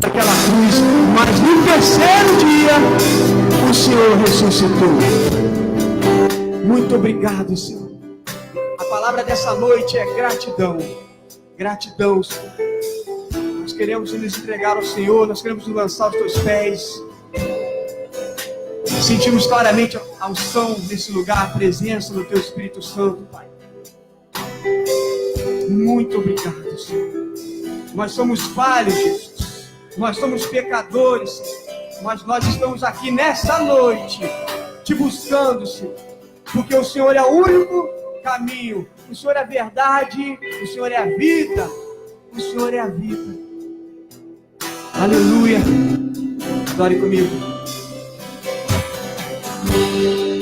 daquela cruz, mas no terceiro dia o Senhor ressuscitou. Muito obrigado, Senhor. A palavra dessa noite é gratidão. Gratidão, Senhor. Nós queremos nos entregar ao Senhor, nós queremos nos lançar aos teus pés. Sentimos claramente a unção nesse lugar, a presença do teu Espírito Santo, Pai. Muito obrigado, Senhor. Nós somos falhos, Jesus. Nós somos pecadores, Senhor. Mas nós estamos aqui nessa noite, te buscando, Senhor. Porque o Senhor é o único caminho. O Senhor é a verdade. O Senhor é a vida. O Senhor é a vida. Aleluia. Adore comigo.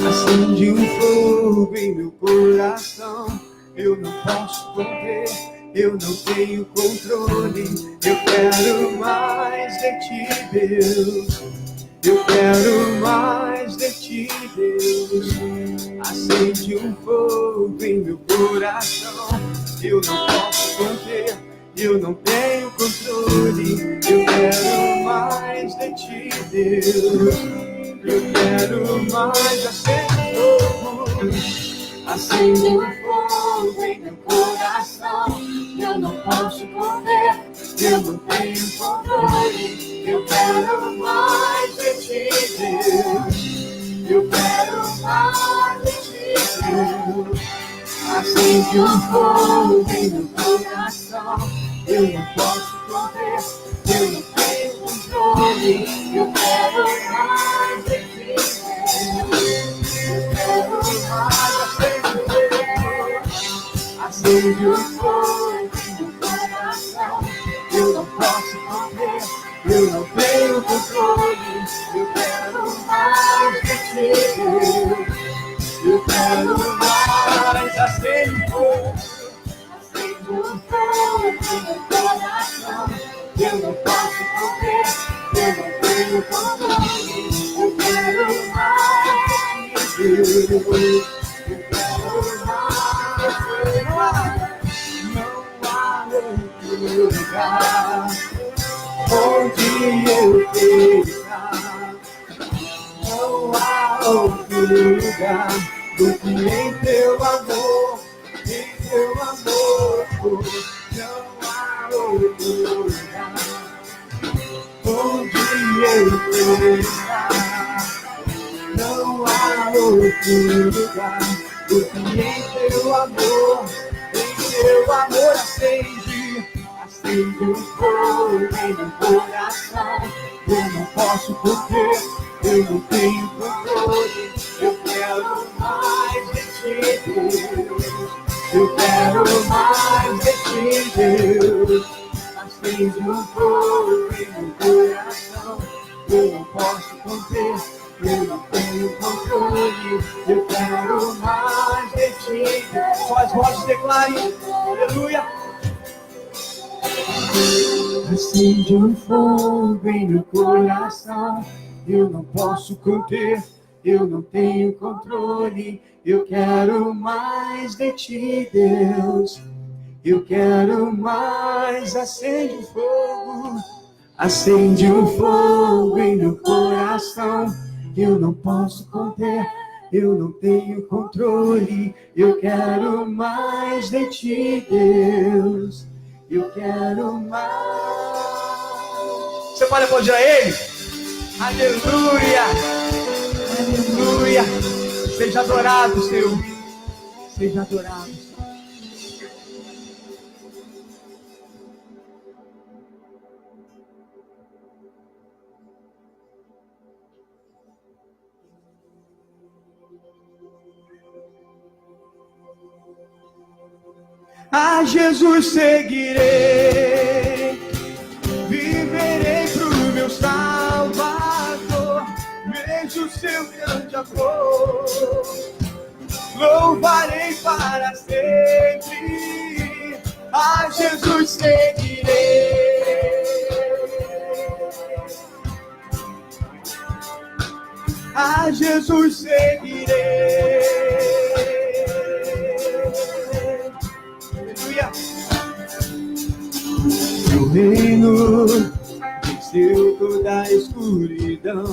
Acende um fogo em meu coração. Eu não posso conter, eu não tenho controle. Eu quero mais de ti, Deus. Eu quero mais de ti, Deus. Acende um fogo em meu coração. Eu não posso conter, eu não tenho controle. Eu quero mais de ti, Deus. Eu quero mais. Acende um fogo em meu coração. Eu não posso conter, eu não tenho controle. Eu quero mais de ti, Deus. Eu quero mais de ti, Deus. Acende um fogo em meu coração. Eu não posso conter, eu não tenho controle. Eu quero mais de ti, Deus. Eu quero mais. Acende um fogo em meu coração. Eu não posso conter, eu não tenho controle. Eu quero mais de ti, Deus. Eu quero mais. Acende um fogo em meu coração. Eu não posso conter, eu não tenho controle. Eu quero mais de ti, Deus. Eu quero mais. Não há outro lugar onde eu queira. Não há outro lugar do que em teu amor, em teu amor. Não há outro lugar onde eu queira. Não há outro lugar do que em teu amor. Em teu amor acende um fogo em meu coração. Eu não posso conter, eu não tenho controle. Eu quero mais de ti, Deus. Eu quero mais de ti, Deus. Acende um fogo em meu coração. Eu não posso conter, eu não tenho controle. Eu quero mais de ti. Só as vozes declarem. Aleluia. Acende um fogo em meu coração. Eu não posso conter, eu não tenho controle. Eu quero mais de ti, Deus. Eu quero mais. Acende um fogo. Acende um fogo em meu coração. Eu não posso conter, eu não tenho controle. Eu quero mais de ti, Deus. Eu quero mais. Você pode aplaudir a Ele? Aleluia! Aleluia! Seja adorado, Senhor. Seja adorado. A Jesus seguirei, viverei pro meu Salvador, vejo seu grande amor, louvarei para sempre. A Jesus seguirei, a Jesus seguirei. Meu reino tem da escuridão,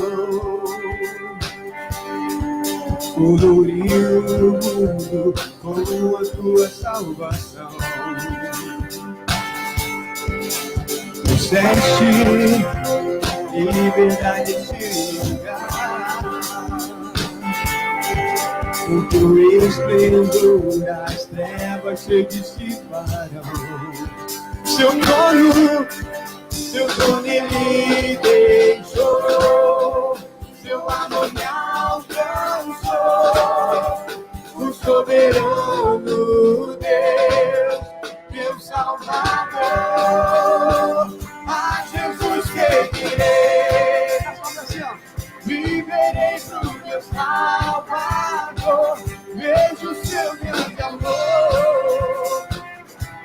coloriu o mundo com a tua salvação. Trouxeste liberdade esse lugar, com teu esplendor as trevas se dissiparão. Seu trono ele deixou, seu amor me alcançou, o soberano Deus, meu Salvador. A Jesus seguirei, viverei pro meu Salvador, vejo seu grande amor,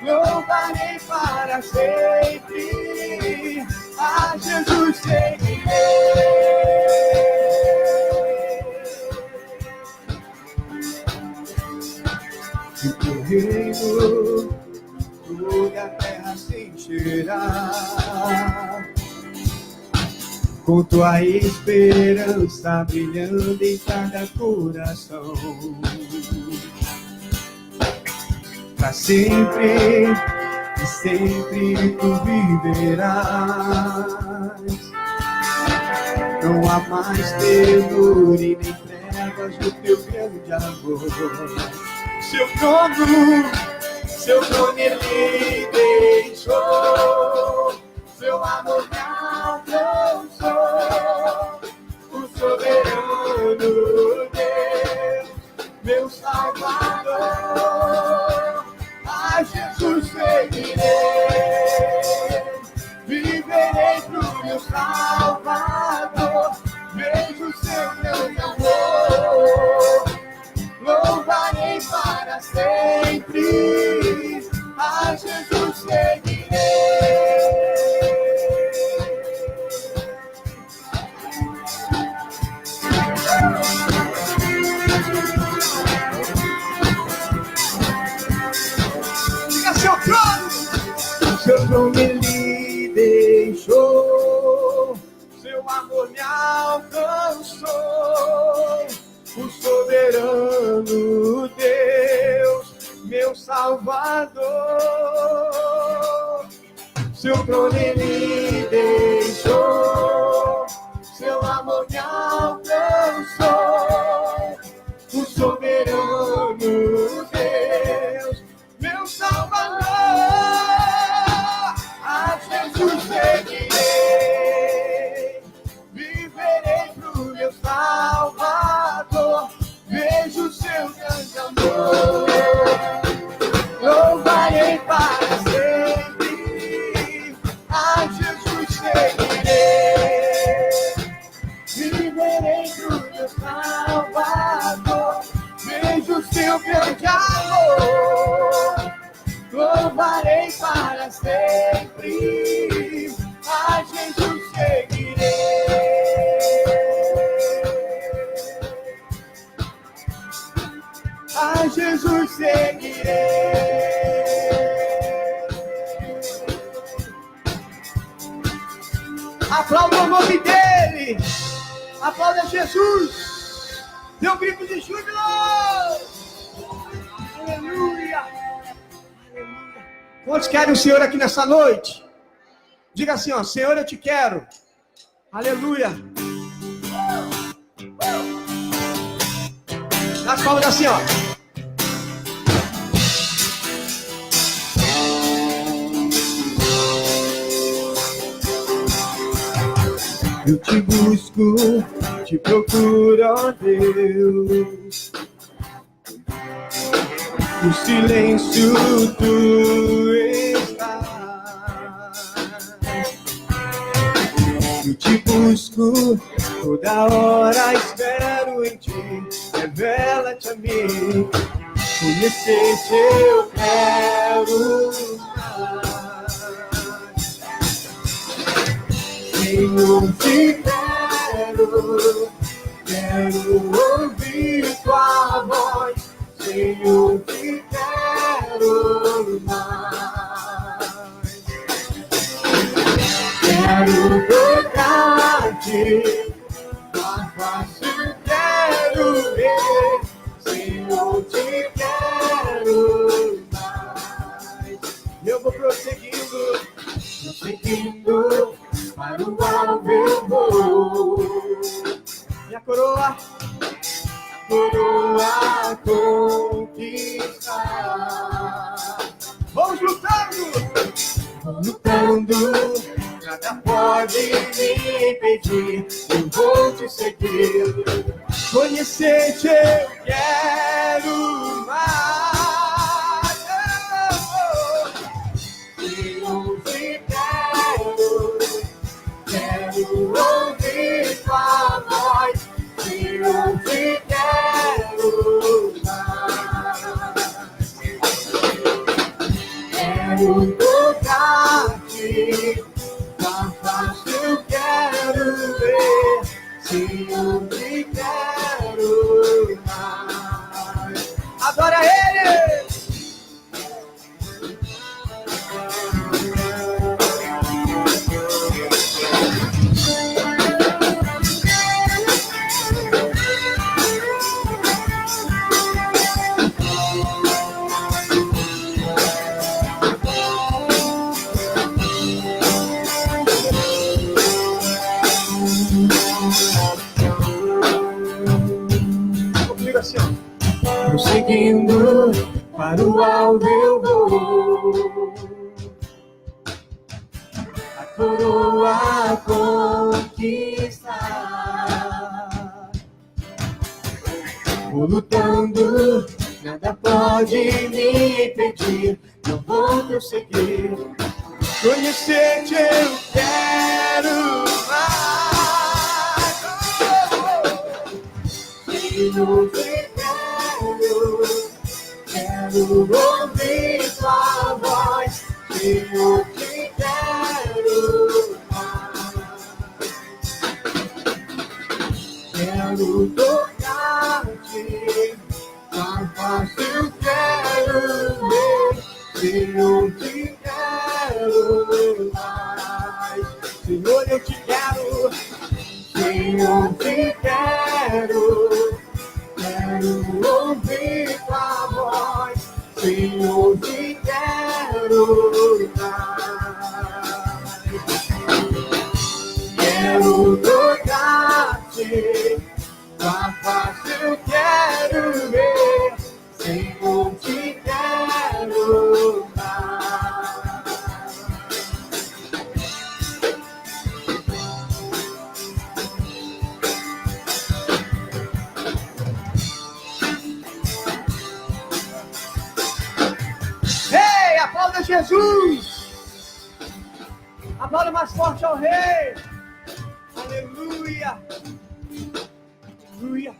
louvarei para sempre, a Jesus seguirei. E teu reino toda a terra se encherá, com tua esperança brilhando em cada coração. Pra sempre e sempre tu viverás. Não há mais temor e nem trevas do teu grande amor. Seu trono ele deixou, seu amor me alcançou, o soberano Deus, meu Salvador. A Jesus seguirei, viverei pro meu Salvador, vejo seu grande amor, louvarei para sempre, a Jesus seguirei. Diga seu trono ele deixou, seu amor me alcançou, o soberano Deus, meu Salvador. Seu trono ele deixou, seu amor me alcançou, o soberano Deus, meu Salvador. A Jesus seguirei, viverei pro meu Salvador, vejo seu grande amor, louvarei para sempre, a Jesus seguirei, viverei pro meu Salvador, vejo seu grande amor, louvarei para sempre, a Jesus seguirei. A Jesus seguirei. Aplauda o nome dele. Aplauda Jesus. Dê um grito de júbilo. Aleluia. Aleluia. Quantos querem o Senhor aqui nessa noite? Diga assim, ó, Senhor, eu te quero. Aleluia. Nas palmas assim, ó. Eu te busco, te procuro, ó Deus. No silêncio tu estás. Eu te busco, toda hora espero em ti. Revela-te a mim, conhecer-te eu quero mais. Senhor, te quero ouvir tua voz. Senhor, te quero mais. Quero tocar tocar-te, mais fácil quero ver, Senhor, te quero mais. Eu vou prosseguindo para o alvo eu vou. Minha coroa conquistar. Vamos lutando, nada pode me impedir. Eu vou te seguir, conhecer-te eu quero mais. Eu te quero ouvir tua voz. Eu te quero mais. Quero tocar-te, tão fácil quero ver. Se eu te quero mais. Adora Ele! Prosseguindo para o alvo eu vou, a coroa conquistar. Vou lutando, nada pode me impedir. Não vou prosseguir, conhecer-te eu quero mais. Eu te quero ouvir tua voz, eu te quero mais. Quero tocar-te, tão fácil quero ver, eu te quero mais. Senhor, eu te quero, Senhor, eu te quero. Quero ouvir tua voz, Senhor, te quero mais. Quero tocar-te, tão fácil quero ver, Senhor, te quero mais. Aplauda Jesus! Aplauda mais forte ao Rei! Aleluia! Aleluia!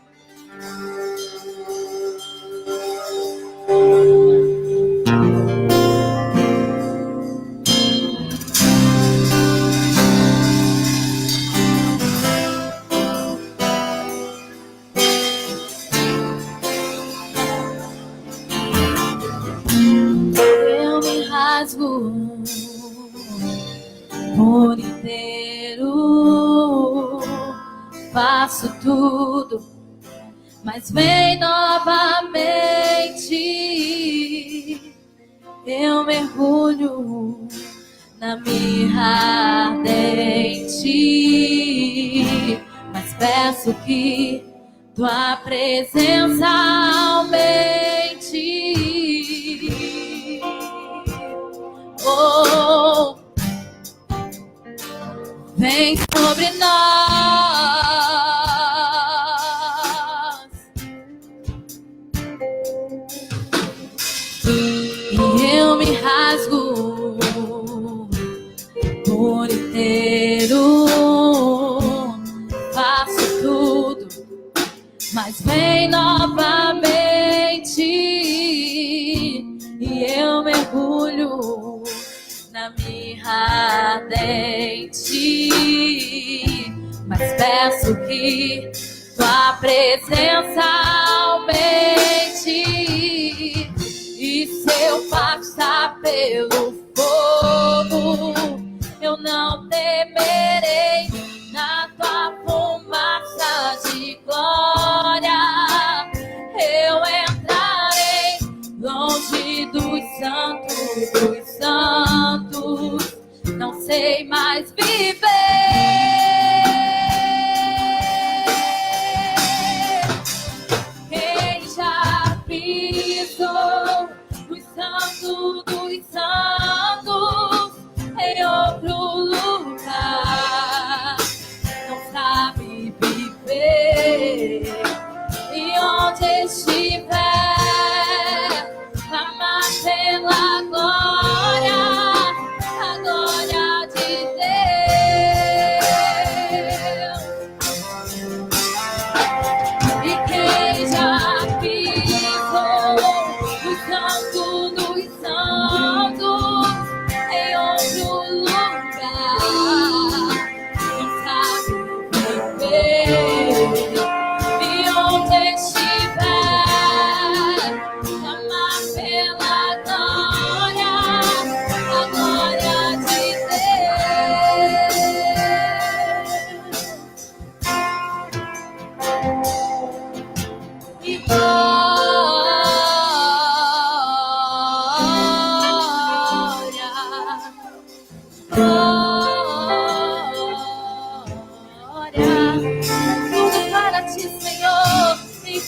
Por inteiro faço tudo, mas vem novamente. Eu mergulho na mirra ardente, mas peço que tua presença aumente. Oh, vem sobre nós e eu me rasgo por inteiro. Faço tudo, mas vem novamente e eu mergulho na mirra ardente, mas peço que tua presença aumente. E se eu passar pelo fogo, eu não temerei. Na tua Tudo para ti, Senhor, e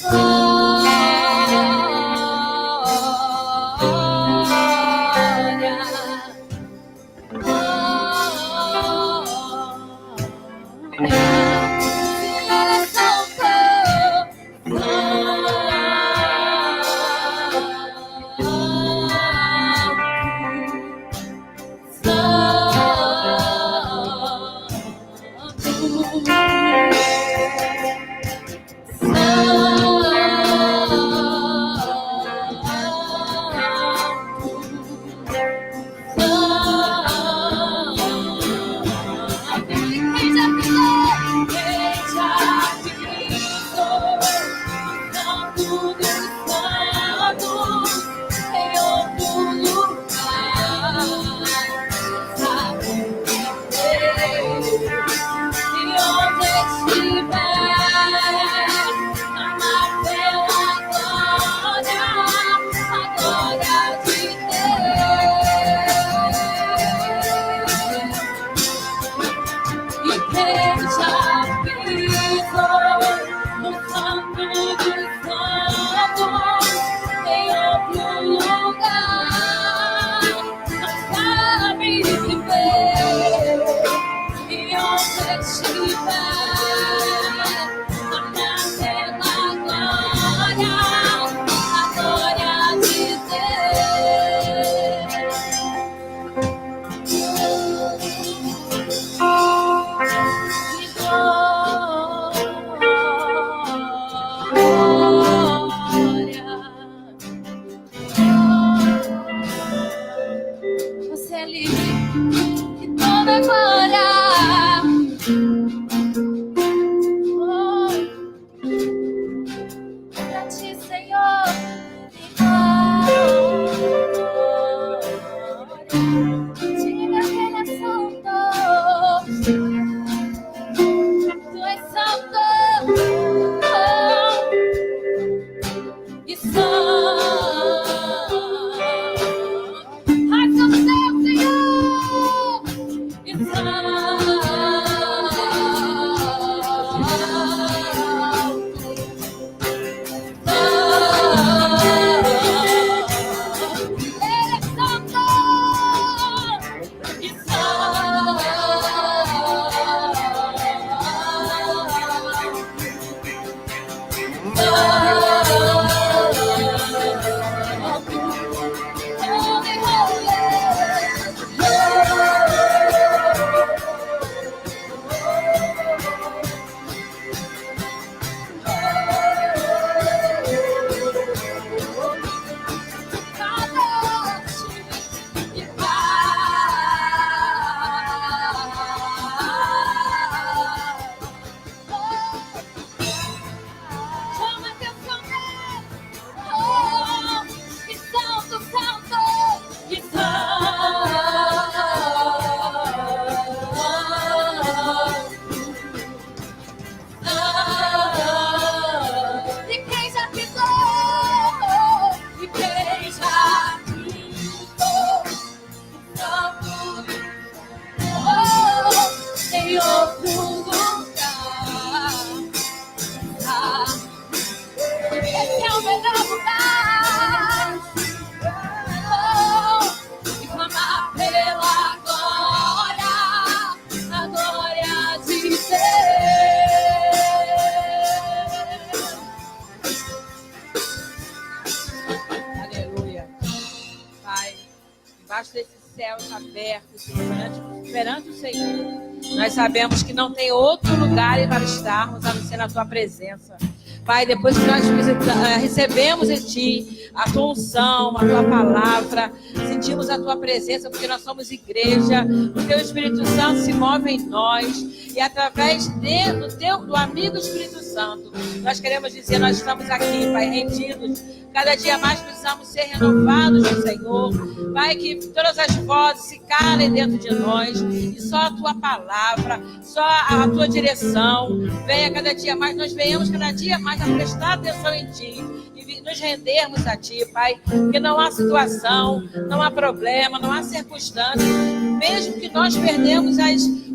perante o Senhor. Nós sabemos que não tem outro lugar para estarmos a não ser na tua presença. Pai, depois que nós recebemos em Ti a tua unção, a tua palavra, sentimos a tua presença, porque nós somos igreja, o teu Espírito Santo se move em nós, e através do amigo Espírito Santo, nós queremos dizer, nós estamos aqui, Pai, rendidos. Cada dia mais precisamos ser renovados no Senhor. Pai, que todas as vozes se calem dentro de nós, e só a tua palavra, só a tua direção venha cada dia mais, nós venhamos cada dia mais a prestar atenção em Ti e nos rendermos a Ti, Pai, porque não há situação, não há problema, não há circunstância, mesmo que nós perdemos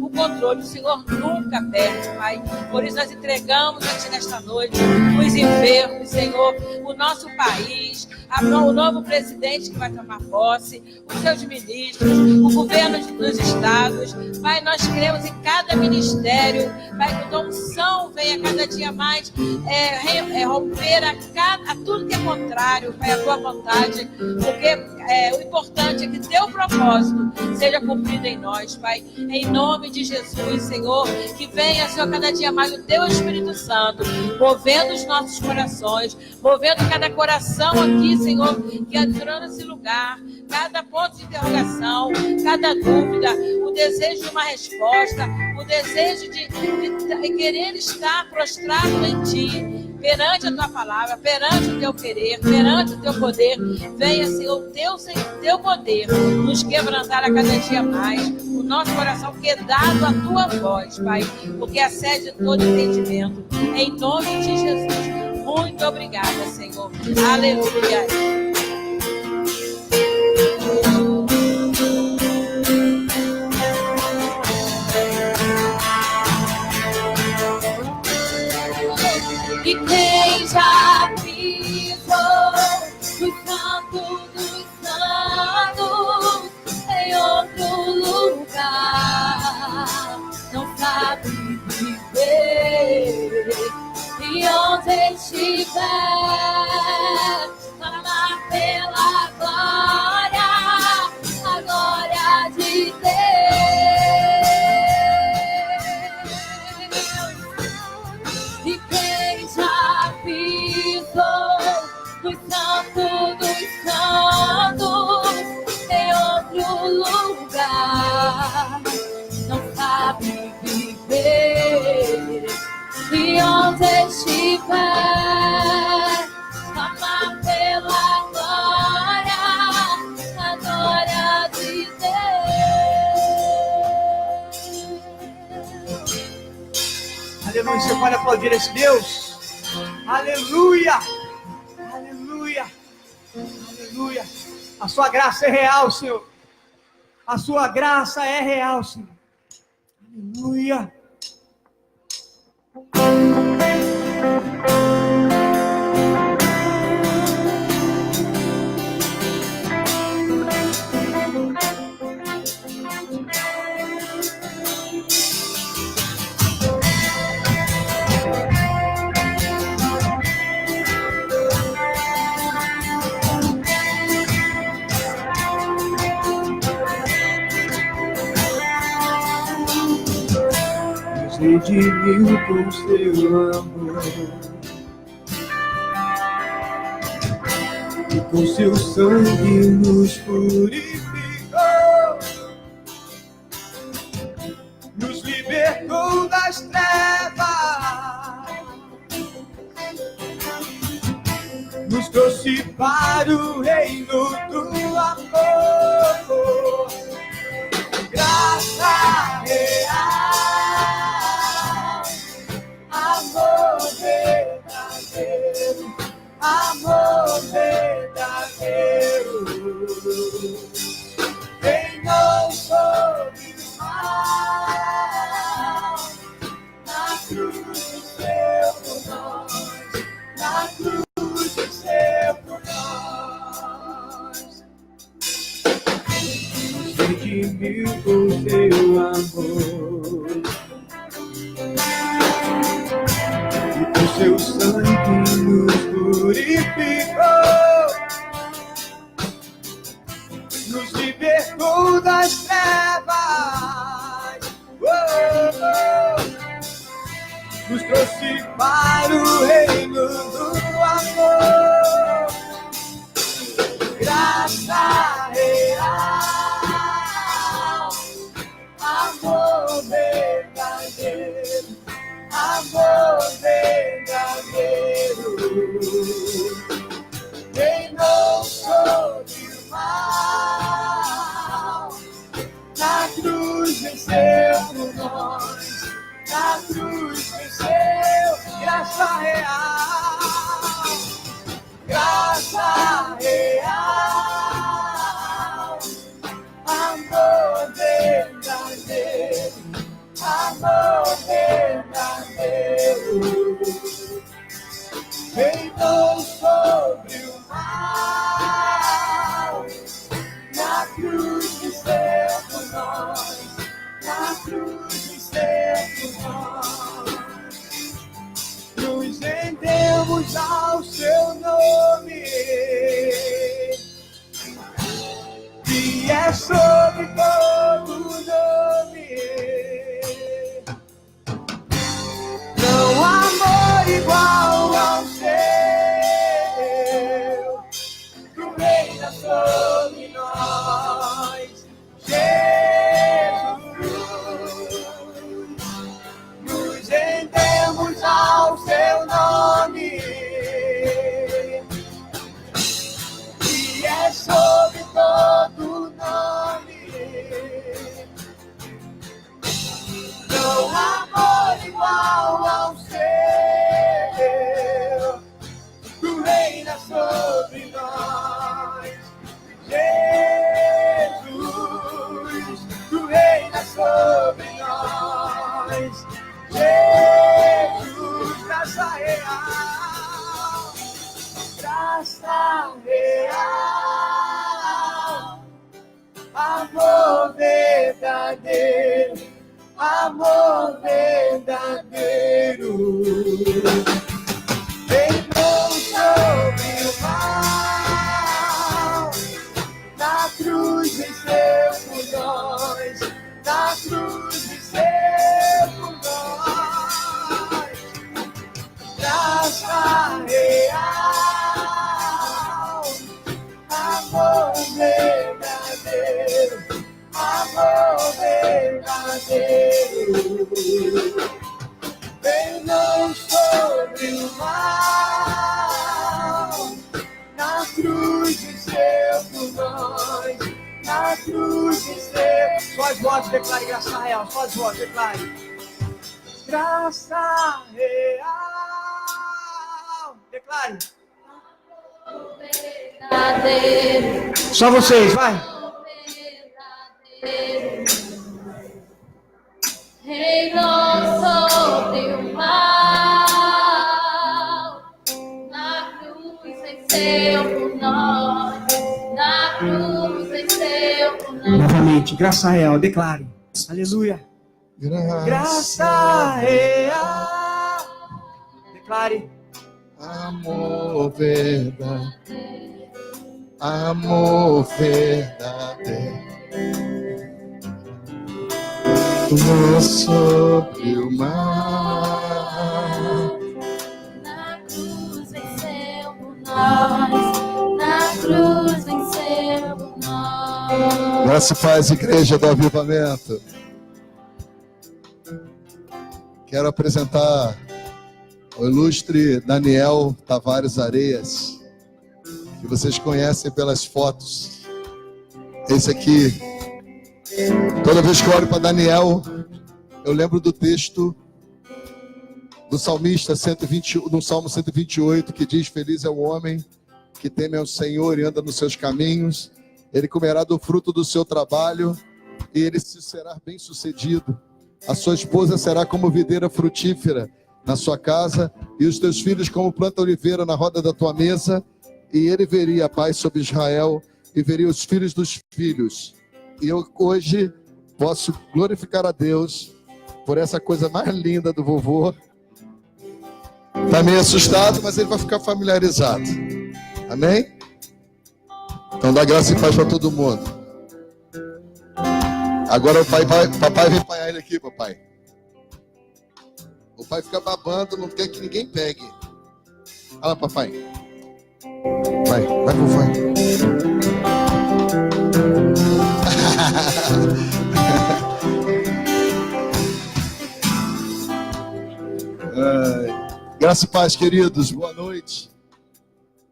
o controle. O Senhor nunca perde, Pai. Por isso nós entregamos a Ti nesta noite os enfermos, Senhor, o nosso país, o novo presidente que vai tomar posse, os seus ministros, o governo dos estados. Pai, nós cremos em cada ministério, Pai, que a tua unção venha cada dia mais romper a tudo que é contrário, Pai, a tua vontade, porque o importante é que teu propósito seja cumprido em nós, Pai, em nome de Jesus, Senhor, que venha, Senhor, cada dia mais o teu Espírito Santo, movendo os nossos corações, movendo cada coração aqui, Senhor, que entrando nesse lugar, cada ponto de interrogação, cada dúvida, o desejo de uma resposta, o desejo de querer estar prostrado em Ti, perante a Tua palavra, perante o Teu querer, perante o Teu poder. Venha, Senhor, o Teu poder nos quebrantar a cada dia mais, o nosso coração quedado à Tua voz, Pai, porque excede todo entendimento. Em nome de Jesus, muito obrigada, Senhor. Aleluia. E quem já pisou no santo dos santos em outro lugar, não sabe viver. E onde estiver, clamar pela glória, a glória de Deus. E quem já pisou no santo dos santos em outro lugar, não sabe viver. E onde estiver, clamar pela glória, a glória de Deus. Aleluia. Você pode aplaudir esse Deus? Aleluia. Aleluia. Aleluia. A sua graça é real, Senhor. A sua graça é real, Senhor. Aleluia. Redimiu com seu amor e com seu sangue nos purificou, nos libertou das trevas, nos trouxe para o reino do amor. Graça real, amor verdadeiro, amor verdadeiro. Quem não soube mal, na cruz desceu por nós, na cruz desceu por nós. Redimiu com seu amor e com seu sangue nos purificou, nos libertou das trevas, nos trouxe para o reino do amor. Graça real, amor verdadeiro, amor verdadeiro. Quem não soube o mal, na cruz venceu por nós, na cruz venceu. Graça real, graça real, amor verdadeiro, verdadeiro reinou sobre o mal. Na cruz venceu por nós, na cruz venceu por nós. Nos rendemos ao seu nome, que é sobre todo nome. Não há amor igual ao seu, tu reina sobre nós, Jesus. Nos rendemos ao seu nome, que é sobre todo nome. Não há amor igual ao seu, tu reina sobre nós, Jesus. Tu reina sobre nós, Jesus. Graça real, graça real, amor verdadeiro, amor verdadeiro. Reinou sobre o mal, na cruz venceu por nós, na cruz venceu por nós. Graça real, amor verdadeiro, amor verdadeiro. Reinou sobre o mal, na cruz venceu por nós, na cruz venceu. Só as vozes declare graça real, só as vozes declare. Graça real, declare. Verdadeiro, Só vocês, vai. reinou sobre o mal, na cruz venceu por nós, na cruz venceu por nós. Novamente, graça real, declare. Aleluia. Graça real, declare. Amor verdadeiro, amor verdadeiro, reinou sobre o mar. Na cruz venceu por nós, na cruz venceu por nós. Graça e paz, igreja do Avivamento. Quero apresentar o ilustre Daniel Tavares Areias, que vocês conhecem pelas fotos. Esse aqui, toda vez que eu olho para Daniel, eu lembro do texto do salmista 120, no Salmo 128, que diz: feliz é o homem que teme ao Senhor e anda nos seus caminhos, ele comerá do fruto do seu trabalho e ele será bem sucedido. A sua esposa será como videira frutífera na sua casa, e os teus filhos como planta oliveira na roda da tua mesa. E ele veria a paz sobre Israel, e veria os filhos dos filhos. E eu hoje posso glorificar a Deus por essa coisa mais linda do vovô. Está meio assustado, mas ele vai ficar familiarizado. Amém? Então dá graça e paz para todo mundo. Agora o papai vem apanhar ele aqui, papai. O pai fica babando, não quer que ninguém pegue. Olha lá, papai. Vai, papai. Graça e paz, queridos. Boa noite.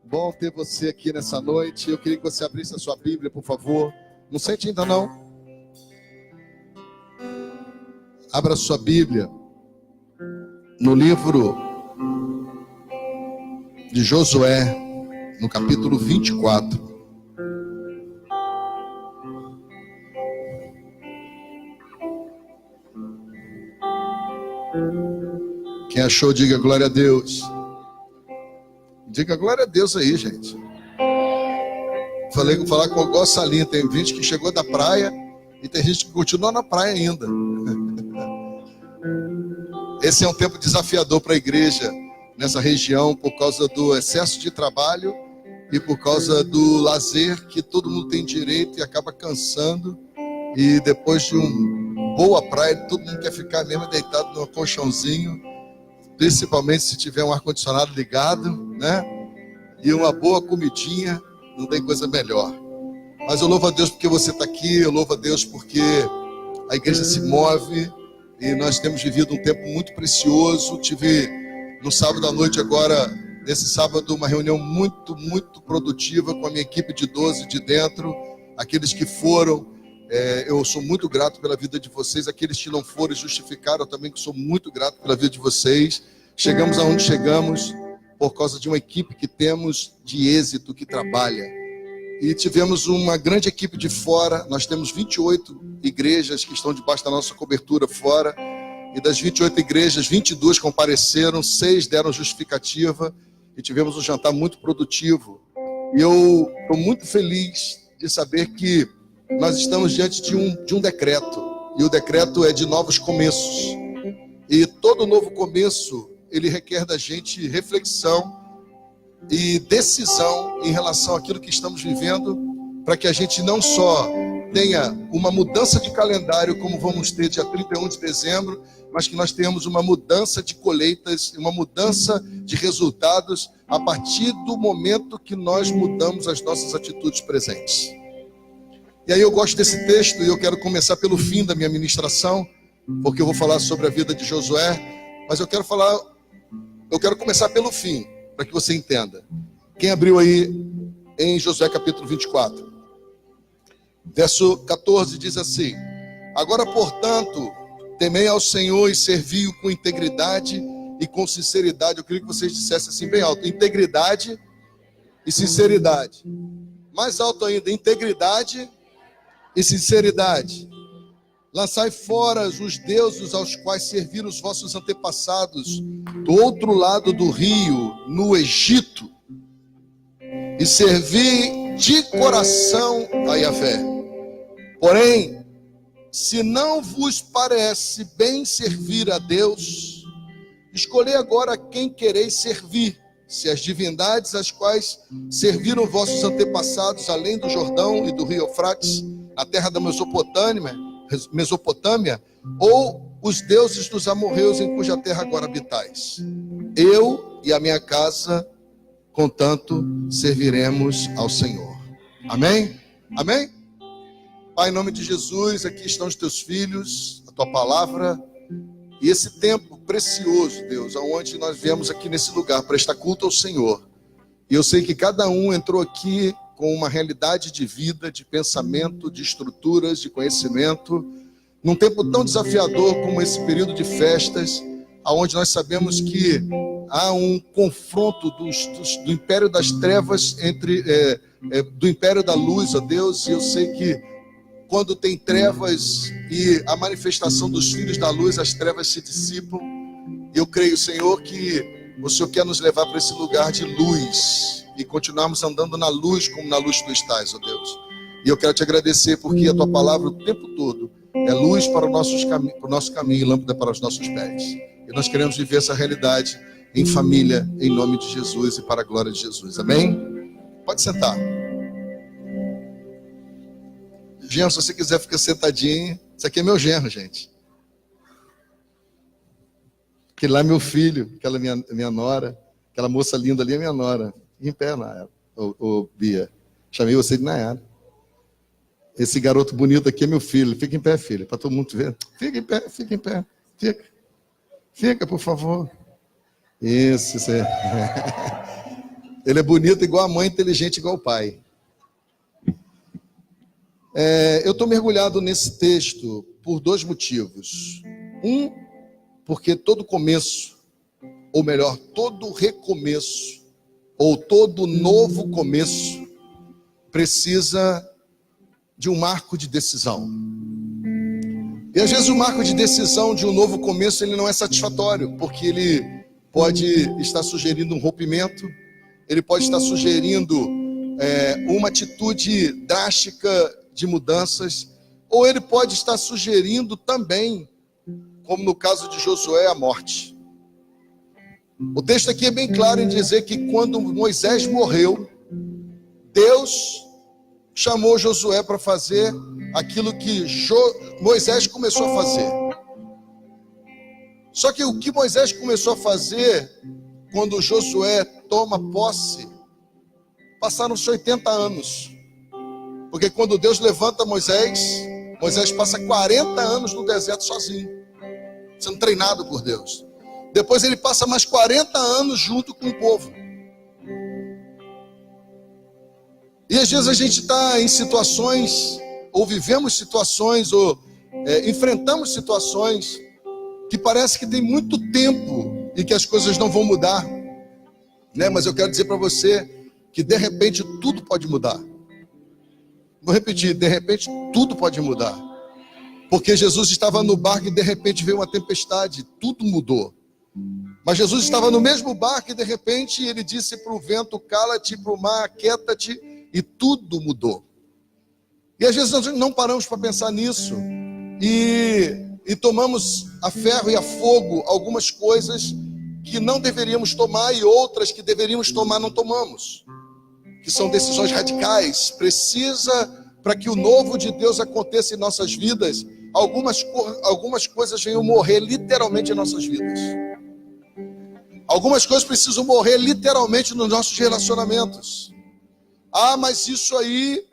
Bom ter você aqui nessa noite. Eu queria que você abrisse a sua Bíblia, por favor. Não sente ainda não? Abra a sua Bíblia no livro de Josué, no capítulo 24. Quem achou, diga glória a Deus. Diga glória a Deus aí, gente. Vou falar com o Salinha. Tem gente que chegou da praia e tem gente que continua na praia ainda. Esse é um tempo desafiador para a igreja nessa região por causa do excesso de trabalho e por causa do lazer que todo mundo tem direito e acaba cansando. E depois de uma boa praia, todo mundo quer ficar mesmo deitado no colchãozinho, principalmente se tiver um ar-condicionado ligado, né? E uma boa comidinha, não tem coisa melhor. Mas eu louvo a Deus porque você está aqui, eu louvo a Deus porque a igreja se move e nós temos vivido um tempo muito precioso. Tive no sábado à noite agora, nesse sábado, uma reunião muito, muito produtiva com a minha equipe de 12 de dentro, aqueles que foram. Eu sou muito grato pela vida de vocês. Aqueles que não foram justificaram, eu também sou muito grato pela vida de vocês. Chegamos aonde chegamos por causa de uma equipe que temos de êxito, que trabalha. E tivemos uma grande equipe de fora. Nós temos 28 igrejas que estão debaixo da nossa cobertura fora. E das 28 igrejas, 22 compareceram, 6 deram justificativa. E tivemos um jantar muito produtivo. E eu estou muito feliz de saber que nós estamos diante de um decreto, e o decreto é de novos começos. E todo novo começo, ele requer da gente reflexão e decisão em relação àquilo que estamos vivendo, para que a gente não só tenha uma mudança de calendário, como vamos ter dia 31 de dezembro, mas que nós tenhamos uma mudança de colheitas, uma mudança de resultados, a partir do momento que nós mudamos as nossas atitudes presentes. E aí eu gosto desse texto e eu quero começar pelo fim da minha ministração, porque eu vou falar sobre a vida de Josué, mas eu quero começar pelo fim, para que você entenda. Quem abriu aí em Josué capítulo 24? Verso 14 diz assim: agora, portanto, temei ao Senhor e servi-o com integridade e com sinceridade. Eu queria que vocês dissessem assim bem alto: integridade e sinceridade. Mais alto ainda: integridade e sinceridade. Lançai fora os deuses aos quais serviram os vossos antepassados do outro lado do rio, no Egito, e servi de coração a Yahvé. Porém, se não vos parece bem servir a Deus, escolhei agora quem quereis servir, se as divindades às quais serviram vossos antepassados além do Jordão e do rio Eufrates, na terra da Mesopotâmia, ou os deuses dos amorreus em cuja terra agora habitais. Eu e a minha casa, contanto, serviremos ao Senhor. Amém? Amém? Pai, em nome de Jesus, aqui estão os teus filhos, a tua palavra, e esse tempo precioso, Deus, aonde nós viemos aqui nesse lugar para estar culto ao Senhor. E eu sei que cada um entrou aqui com uma realidade de vida, de pensamento, de estruturas, de conhecimento, num tempo tão desafiador como esse período de festas, aonde nós sabemos que há um confronto do império das trevas do império da luz, ó Deus, e eu sei que quando tem trevas e a manifestação dos filhos da luz, as trevas se dissipam. Eu creio, Senhor, que o Senhor quer nos levar para esse lugar de luz e continuarmos andando na luz como na luz tu estás, ó Deus. E eu quero te agradecer porque a tua palavra o tempo todo é luz para o nosso caminho e lâmpada para os nossos pés. E nós queremos viver essa realidade em família, em nome de Jesus e para a glória de Jesus. Amém? Pode sentar. Genro, se você quiser ficar sentadinho, isso aqui é meu genro, gente. Aquele lá é meu filho, aquela minha nora, aquela moça linda ali é minha nora. Em pé, Nayara, ô Bia. Chamei você de Nayara. Esse garoto bonito aqui é meu filho. Fica em pé, filho, para todo mundo ver. Fica em pé, fica em pé. Fica, por favor. Isso. Ele é bonito igual a mãe, inteligente igual o pai. Eu estou mergulhado nesse texto por 2 motivos. Um, porque todo começo, ou melhor, todo recomeço, ou todo novo começo, precisa de um marco de decisão. E às vezes o marco de decisão de um novo começo, ele não é satisfatório, porque ele pode estar sugerindo um rompimento, ele pode estar sugerindo uma atitude drástica de mudanças, ou ele pode estar sugerindo também, como no caso de Josué, a morte. O texto aqui é bem claro em dizer que quando Moisés morreu, Deus chamou Josué para fazer aquilo que Moisés começou a fazer. Só que o que Moisés começou a fazer, quando Josué toma posse, passaram-se 80 anos. Porque quando Deus levanta Moisés, Moisés passa 40 anos no deserto sozinho, sendo treinado por Deus. Depois ele passa mais 40 anos junto com o povo. E às vezes a gente está em situações, ou vivemos situações, ou enfrentamos situações que parece que tem muito tempo e que as coisas não vão mudar, né? Mas eu quero dizer para você que de repente tudo pode mudar. Vou repetir, de repente tudo pode mudar. Porque Jesus estava no barco e de repente veio uma tempestade, tudo mudou. Mas Jesus estava no mesmo barco e de repente ele disse para o vento, cala-te, para o mar, aquieta-te, e tudo mudou. E às vezes nós não paramos para pensar nisso e tomamos a ferro e a fogo algumas coisas que não deveríamos tomar e outras que deveríamos tomar não tomamos, que são decisões radicais. Precisa, para que o novo de Deus aconteça em nossas vidas, algumas coisas venham morrer literalmente em nossas vidas. Algumas coisas precisam morrer literalmente nos nossos relacionamentos. Ah, mas isso aí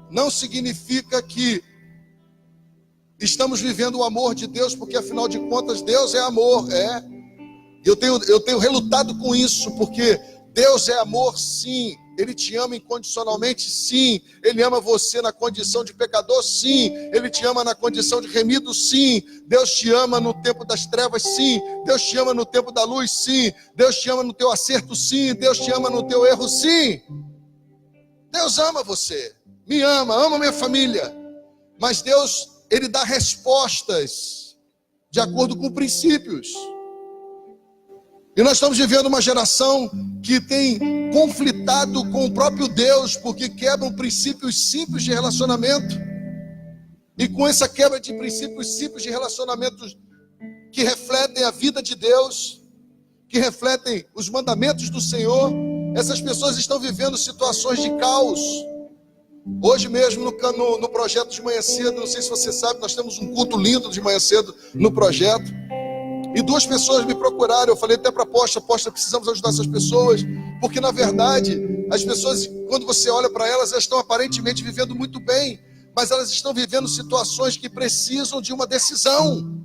não significa que estamos vivendo o amor de Deus, porque afinal de contas Deus é amor, Eu tenho relutado com isso, porque Deus é amor, sim. Ele te ama incondicionalmente, sim. Ele ama você na condição de pecador, sim. Ele te ama na condição de remido, sim. Deus te ama no tempo das trevas, sim. Deus te ama no tempo da luz, sim. Deus te ama no teu acerto, sim. Deus te ama no teu erro, sim. Deus ama você, me ama minha família. Mas Deus, Ele dá respostas de acordo com princípios. E nós estamos vivendo uma geração que tem conflitado com o próprio Deus, porque quebram princípios simples de relacionamento. E com essa quebra de princípios simples de relacionamento que refletem a vida de Deus, que refletem os mandamentos do Senhor, essas pessoas estão vivendo situações de caos. Hoje mesmo no projeto de manhã cedo, não sei se você sabe, nós temos um culto lindo de manhã cedo no projeto. E 2 pessoas me procuraram, eu falei até para a apóstola, precisamos ajudar essas pessoas, porque na verdade, as pessoas, quando você olha para elas, elas estão aparentemente vivendo muito bem, mas elas estão vivendo situações que precisam de uma decisão.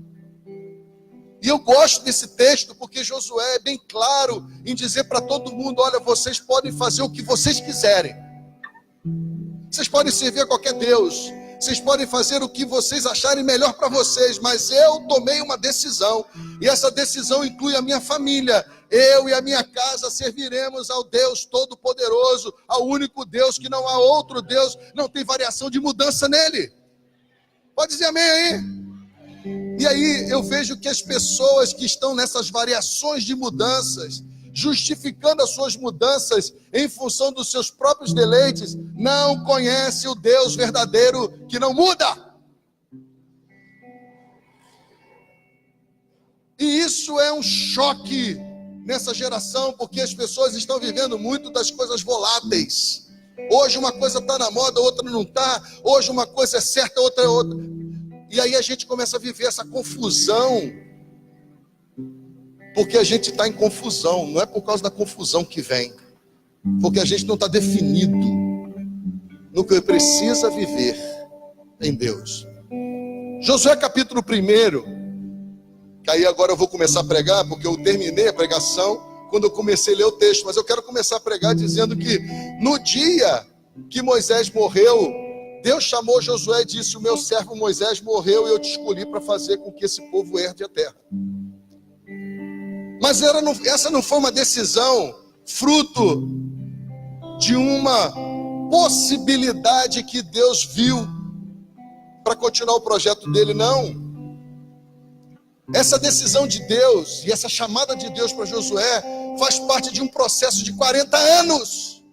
E eu gosto desse texto, porque Josué é bem claro em dizer para todo mundo, olha, vocês podem fazer o que vocês quiserem. Vocês podem servir a qualquer Deus. Vocês podem fazer o que vocês acharem melhor para vocês, mas eu tomei uma decisão, e essa decisão inclui a minha família. Eu e a minha casa serviremos ao Deus Todo-Poderoso, ao único Deus, que não há outro Deus, não tem variação de mudança nele. Pode dizer amém aí? E aí eu vejo que as pessoas que estão nessas variações de mudanças, justificando as suas mudanças em função dos seus próprios deleites, não conhece o Deus verdadeiro que não muda. E isso é um choque nessa geração, porque as pessoas estão vivendo muito das coisas voláteis. Hoje uma coisa está na moda, outra não está. Hoje uma coisa é certa, outra é outra. E aí a gente começa a viver essa confusão, porque a gente está em confusão. Não é por causa da confusão que vem, porque a gente não está definido no que precisa viver em Deus. Josué capítulo 1, que aí agora eu vou começar a pregar, porque eu terminei a pregação quando eu comecei a ler o texto, mas eu quero começar a pregar dizendo que no dia que Moisés morreu, Deus chamou Josué e disse: o meu servo Moisés morreu e eu te escolhi para fazer com que esse povo herde a terra. Mas essa não foi uma decisão fruto de uma possibilidade que Deus viu para continuar o projeto dele, não. Essa decisão de Deus e essa chamada de Deus para Josué faz parte de um processo de 40 anos.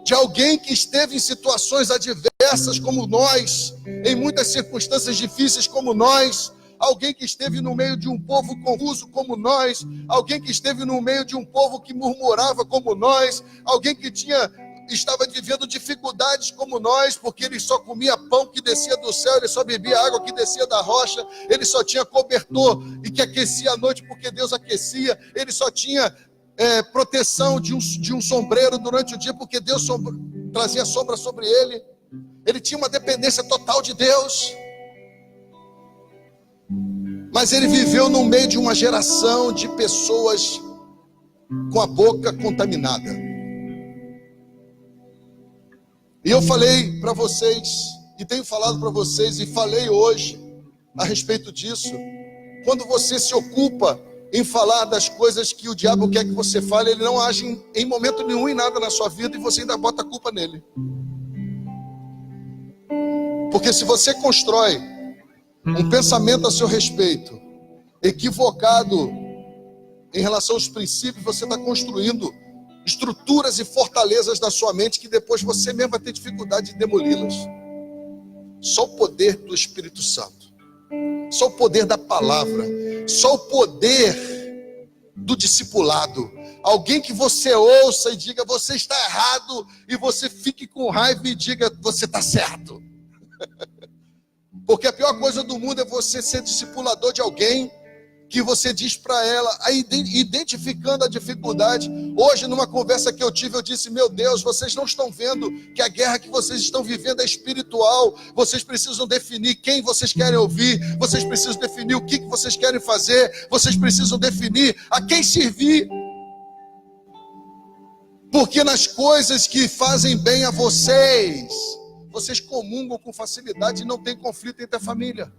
De alguém que esteve em situações adversas como nós, em muitas circunstâncias difíceis como nós, alguém que esteve no meio de um povo confuso como nós, alguém que esteve no meio de um povo que murmurava como nós, alguém que estava vivendo dificuldades como nós, porque ele só comia pão que descia do céu, ele só bebia água que descia da rocha, ele só tinha cobertor e que aquecia a noite porque Deus aquecia, ele só tinha proteção de um sombreiro durante o dia porque Deus trazia sombra sobre ele. Ele tinha uma dependência total de Deus. Mas ele viveu no meio de uma geração de pessoas com a boca contaminada. E eu falei para vocês, e tenho falado para vocês, e falei hoje a respeito disso. Quando você se ocupa em falar das coisas que o diabo quer que você fale, ele não age em momento nenhum em nada na sua vida, e você ainda bota a culpa nele. Porque se você constrói um pensamento a seu respeito, equivocado em relação aos princípios, você está construindo estruturas e fortalezas na sua mente que depois você mesmo vai ter dificuldade de demoli-las. Só o poder do Espírito Santo, só o poder da palavra, só o poder do discipulado. Alguém que você ouça e diga, você está errado, e você fique com raiva e diga, você está certo. Porque a pior coisa do mundo é você ser discipulador de alguém que você diz para ela, identificando a dificuldade. Hoje, numa conversa que eu tive, eu disse, meu Deus, vocês não estão vendo que a guerra que vocês estão vivendo é espiritual. Vocês precisam definir quem vocês querem ouvir, vocês precisam definir o que vocês querem fazer, vocês precisam definir a quem servir. Porque nas coisas que fazem bem a vocês, vocês comungam com facilidade e não tem conflito entre a família.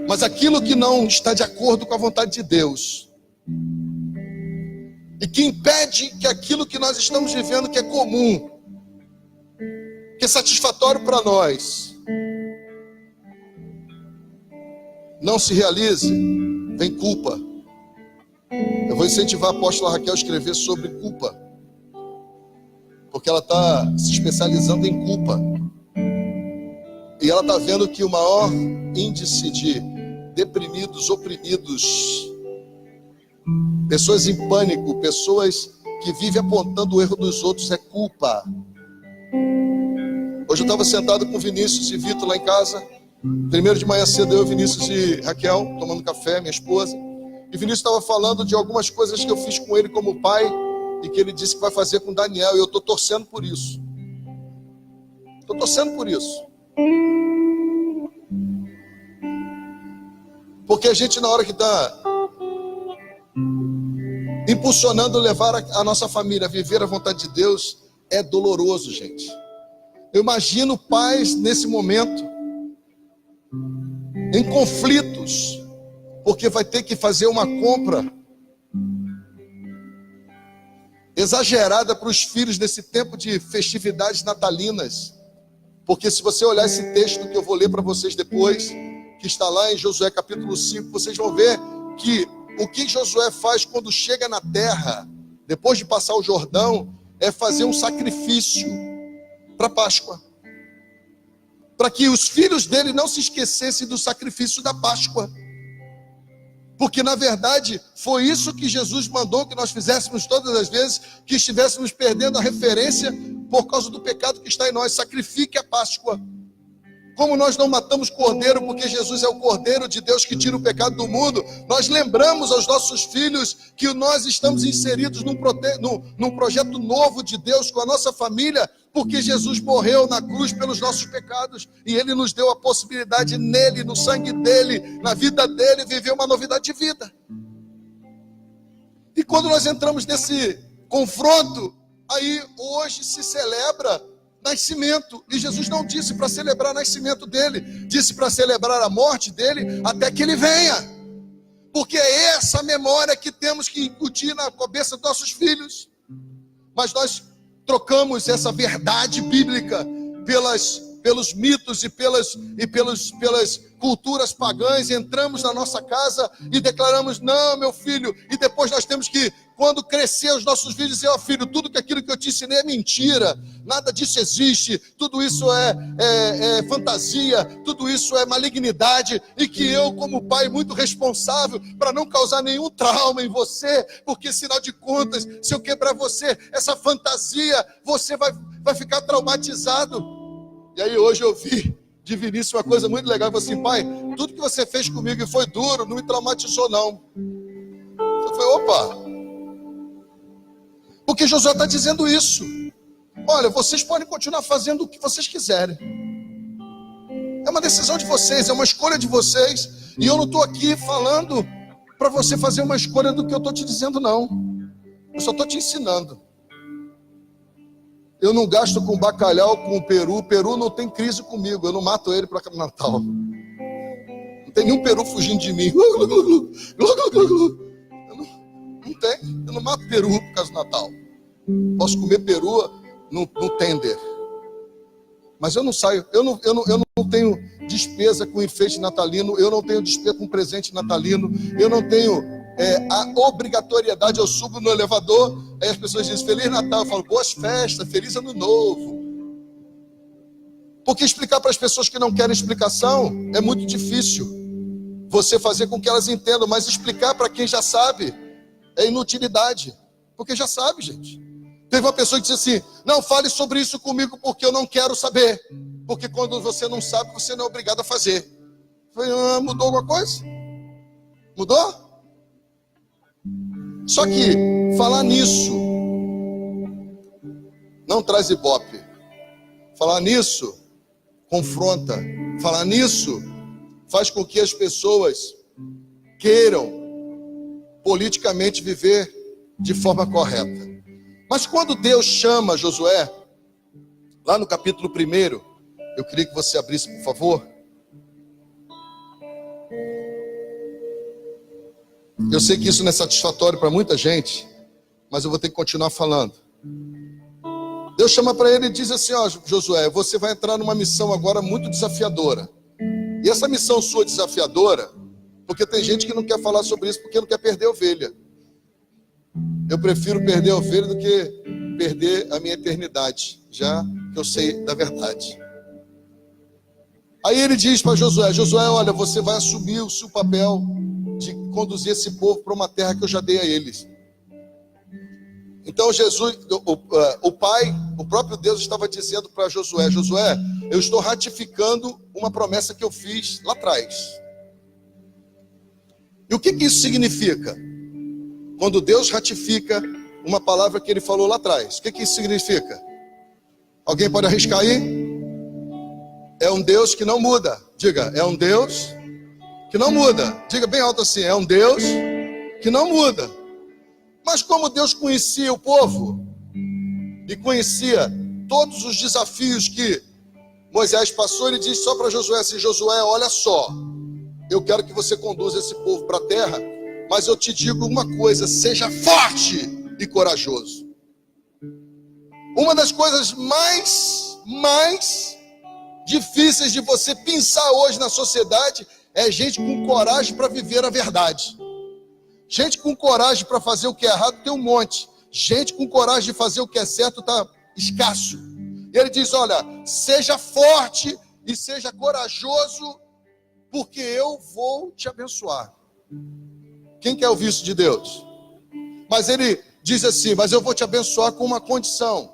Mas aquilo que não está de acordo com a vontade de Deus, e que impede que aquilo que nós estamos vivendo, que é comum, que é satisfatório para nós, não se realize, vem culpa. Eu vou incentivar a apóstola Raquel a escrever sobre culpa, porque ela está se especializando em culpa. E ela está vendo que o maior índice de deprimidos, oprimidos, pessoas em pânico, pessoas que vivem apontando o erro dos outros, é culpa. Hoje eu estava sentado com Vinícius e Vitor lá em casa. Primeiro de manhã cedo, eu, Vinícius e Raquel, tomando café, minha esposa. E Vinícius estava falando de algumas coisas que eu fiz com ele como pai e que ele disse que vai fazer com Daniel. E eu estou torcendo por isso. Estou torcendo por isso. Porque a gente, na hora que está impulsionando levar a nossa família a viver a vontade de Deus, é doloroso, gente. Eu imagino pais nesse momento em conflitos, porque vai ter que fazer uma compra exagerada para os filhos nesse tempo de festividades natalinas. Porque se você olhar esse texto que eu vou ler para vocês depois, que está lá em Josué capítulo 5, vocês vão ver que o que Josué faz quando chega na terra, depois de passar o Jordão, é fazer um sacrifício para Páscoa. Para que os filhos dele não se esquecessem do sacrifício da Páscoa. Porque, na verdade, foi isso que Jesus mandou que nós fizéssemos todas as vezes que estivéssemos perdendo a referência por causa do pecado que está em nós. Sacrifique a Páscoa. Como nós não matamos cordeiro, porque Jesus é o cordeiro de Deus que tira o pecado do mundo, nós lembramos aos nossos filhos que nós estamos inseridos num projeto novo de Deus com a nossa família, porque Jesus morreu na cruz pelos nossos pecados, e Ele nos deu a possibilidade nele, no sangue dele, na vida dele, viver uma novidade de vida. E quando nós entramos nesse confronto, aí hoje se celebra nascimento, e Jesus não disse para celebrar o nascimento dele, disse para celebrar a morte dele até que ele venha, porque é essa memória que temos que incutir na cabeça dos nossos filhos. Mas nós trocamos essa verdade bíblica pelas pelos mitos e pelas culturas pagãs, entramos na nossa casa e declaramos, não, meu filho, e depois nós temos que, quando crescer os nossos filhos, dizer, ó filho, tudo aquilo que eu te ensinei é mentira, nada disso existe, tudo isso é fantasia, tudo isso é malignidade, e que eu, como pai muito responsável, para não causar nenhum trauma em você, porque, afinal de contas, se eu quebrar você, essa fantasia, você vai ficar traumatizado. E aí hoje eu vi de Vinícius uma coisa muito legal. Ele falou assim, pai, tudo que você fez comigo e foi duro, não me traumatizou não. Eu falei, opa. Porque Josué está dizendo isso. Olha, vocês podem continuar fazendo o que vocês quiserem. É uma decisão de vocês, é uma escolha de vocês. E eu não estou aqui falando para você fazer uma escolha do que eu estou te dizendo, não. Eu só estou te ensinando. Eu não gasto com bacalhau, com peru. O peru não tem crise comigo. Eu não mato ele para Natal. Não tem nenhum peru fugindo de mim. Não tem. Eu não mato peru por causa do Natal. Posso comer peru no tender. Mas eu não saio. Eu não tenho despesa com enfeite natalino. Eu não tenho despesa com presente natalino. Eu não tenho a obrigatoriedade. Eu subo no elevador. Aí as pessoas dizem, Feliz Natal. Eu falo, boas festas, Feliz Ano Novo. Porque explicar para as pessoas que não querem explicação é muito difícil. Você fazer com que elas entendam, mas explicar para quem já sabe é inutilidade. Porque já sabe, gente. Teve uma pessoa que disse assim, não fale sobre isso comigo porque eu não quero saber. Porque quando você não sabe, você não é obrigado a fazer. Eu falei, mudou alguma coisa? Mudou? Só que falar nisso não traz ibope. Falar nisso confronta. Falar nisso faz com que as pessoas queiram politicamente viver de forma correta. Mas quando Deus chama Josué, lá no capítulo 1, eu queria que você abrisse, por favor. Eu sei que isso não é satisfatório para muita gente, mas eu vou ter que continuar falando. Deus chama para ele e diz assim, ó, Josué, você vai entrar numa missão agora muito desafiadora. E essa missão sua desafiadora, porque tem gente que não quer falar sobre isso porque não quer perder a ovelha. Eu prefiro perder a ovelha do que perder a minha eternidade, já que eu sei da verdade. Aí ele diz para Josué, olha, você vai assumir o seu papel de conduzir esse povo para uma terra que eu já dei a eles. Então o pai, o próprio Deus estava dizendo para Josué, eu estou ratificando uma promessa que eu fiz lá atrás. E o que isso significa? Quando Deus ratifica uma palavra que ele falou lá atrás, o que isso significa? Alguém pode arriscar aí? É um Deus que não muda. Diga, é um Deus que não muda. Diga bem alto assim, é um Deus que não muda. Mas como Deus conhecia o povo e conhecia todos os desafios que Moisés passou, ele disse só para Josué assim, Josué, olha só, eu quero que você conduza esse povo para a terra, mas eu te digo uma coisa, seja forte e corajoso. Uma das coisas mais difíceis de você pensar hoje na sociedade é gente com coragem para viver a verdade. Gente com coragem para fazer o que é errado tem um monte. Gente com coragem de fazer o que é certo está escasso. E ele diz, olha, seja forte e seja corajoso, porque eu vou te abençoar. Quem quer ouvir isso de Deus? Mas ele diz assim, mas eu vou te abençoar com uma condição.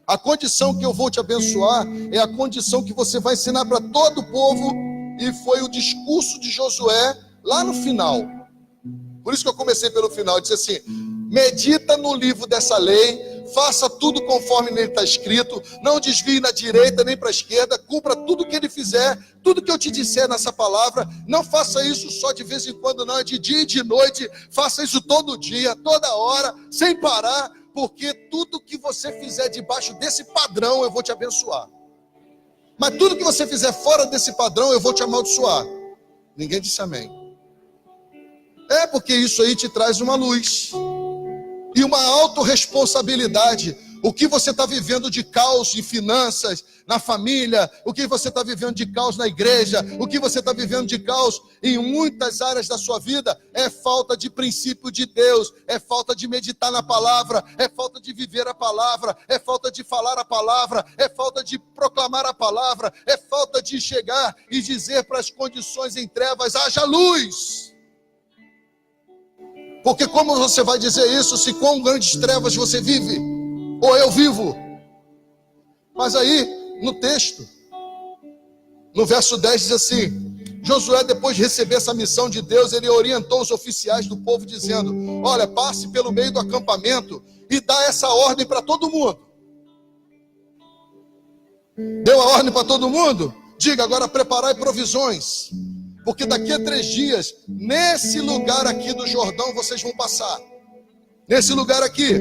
A condição que eu vou te abençoar é a condição que você vai ensinar para todo o povo, e foi o discurso de Josué lá no final. Por isso que eu comecei pelo final, eu disse assim, medita no livro dessa lei, faça tudo conforme nele está escrito, não desvie na direita nem para a esquerda, cumpra tudo que ele fizer, tudo que eu te disser nessa palavra, não faça isso só de vez em quando, não, é de dia e de noite, faça isso todo dia, toda hora, sem parar, porque tudo que você fizer debaixo desse padrão, eu vou te abençoar. Mas tudo que você fizer fora desse padrão, eu vou te amaldiçoar. Ninguém disse amém. É porque isso aí te traz uma luz e uma autorresponsabilidade. O que você está vivendo de caos em finanças, na família, o que você está vivendo de caos na igreja, o que você está vivendo de caos em muitas áreas da sua vida, é falta de princípio de Deus, é falta de meditar na palavra, é falta de viver a palavra, é falta de falar a palavra, é falta de proclamar a palavra, é falta de chegar e dizer para as condições em trevas, haja luz. Porque como você vai dizer isso se com grandes trevas você vive? Ou eu vivo? Mas aí, no texto, no verso 10 diz assim, Josué, depois de receber essa missão de Deus, ele orientou os oficiais do povo dizendo, olha, passe pelo meio do acampamento e dá essa ordem para todo mundo. Deu a ordem para todo mundo? Diga, agora preparai provisões, porque daqui a 3 dias, nesse lugar aqui do Jordão, vocês vão passar. Nesse lugar aqui,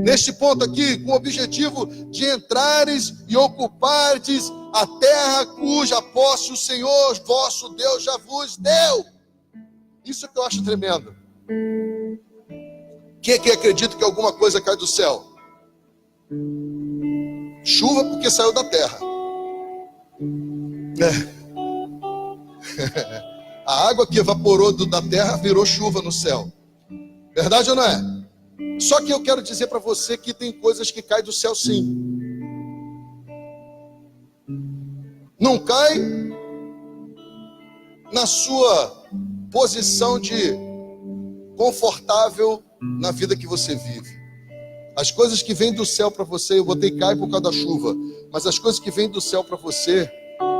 neste ponto aqui, com o objetivo de entrares e ocupardes a terra cuja posse o Senhor, vosso Deus, já vos deu. Isso que eu acho tremendo. Quem é que acredita que alguma coisa cai do céu? Chuva porque saiu da terra. A água que evaporou da terra virou chuva no céu. Verdade ou não é? Só que eu quero dizer para você que tem coisas que caem do céu sim. Não cai na sua posição de confortável na vida que você vive. As coisas que vêm do céu para você, eu botei cai por causa da chuva, mas as coisas que vêm do céu para você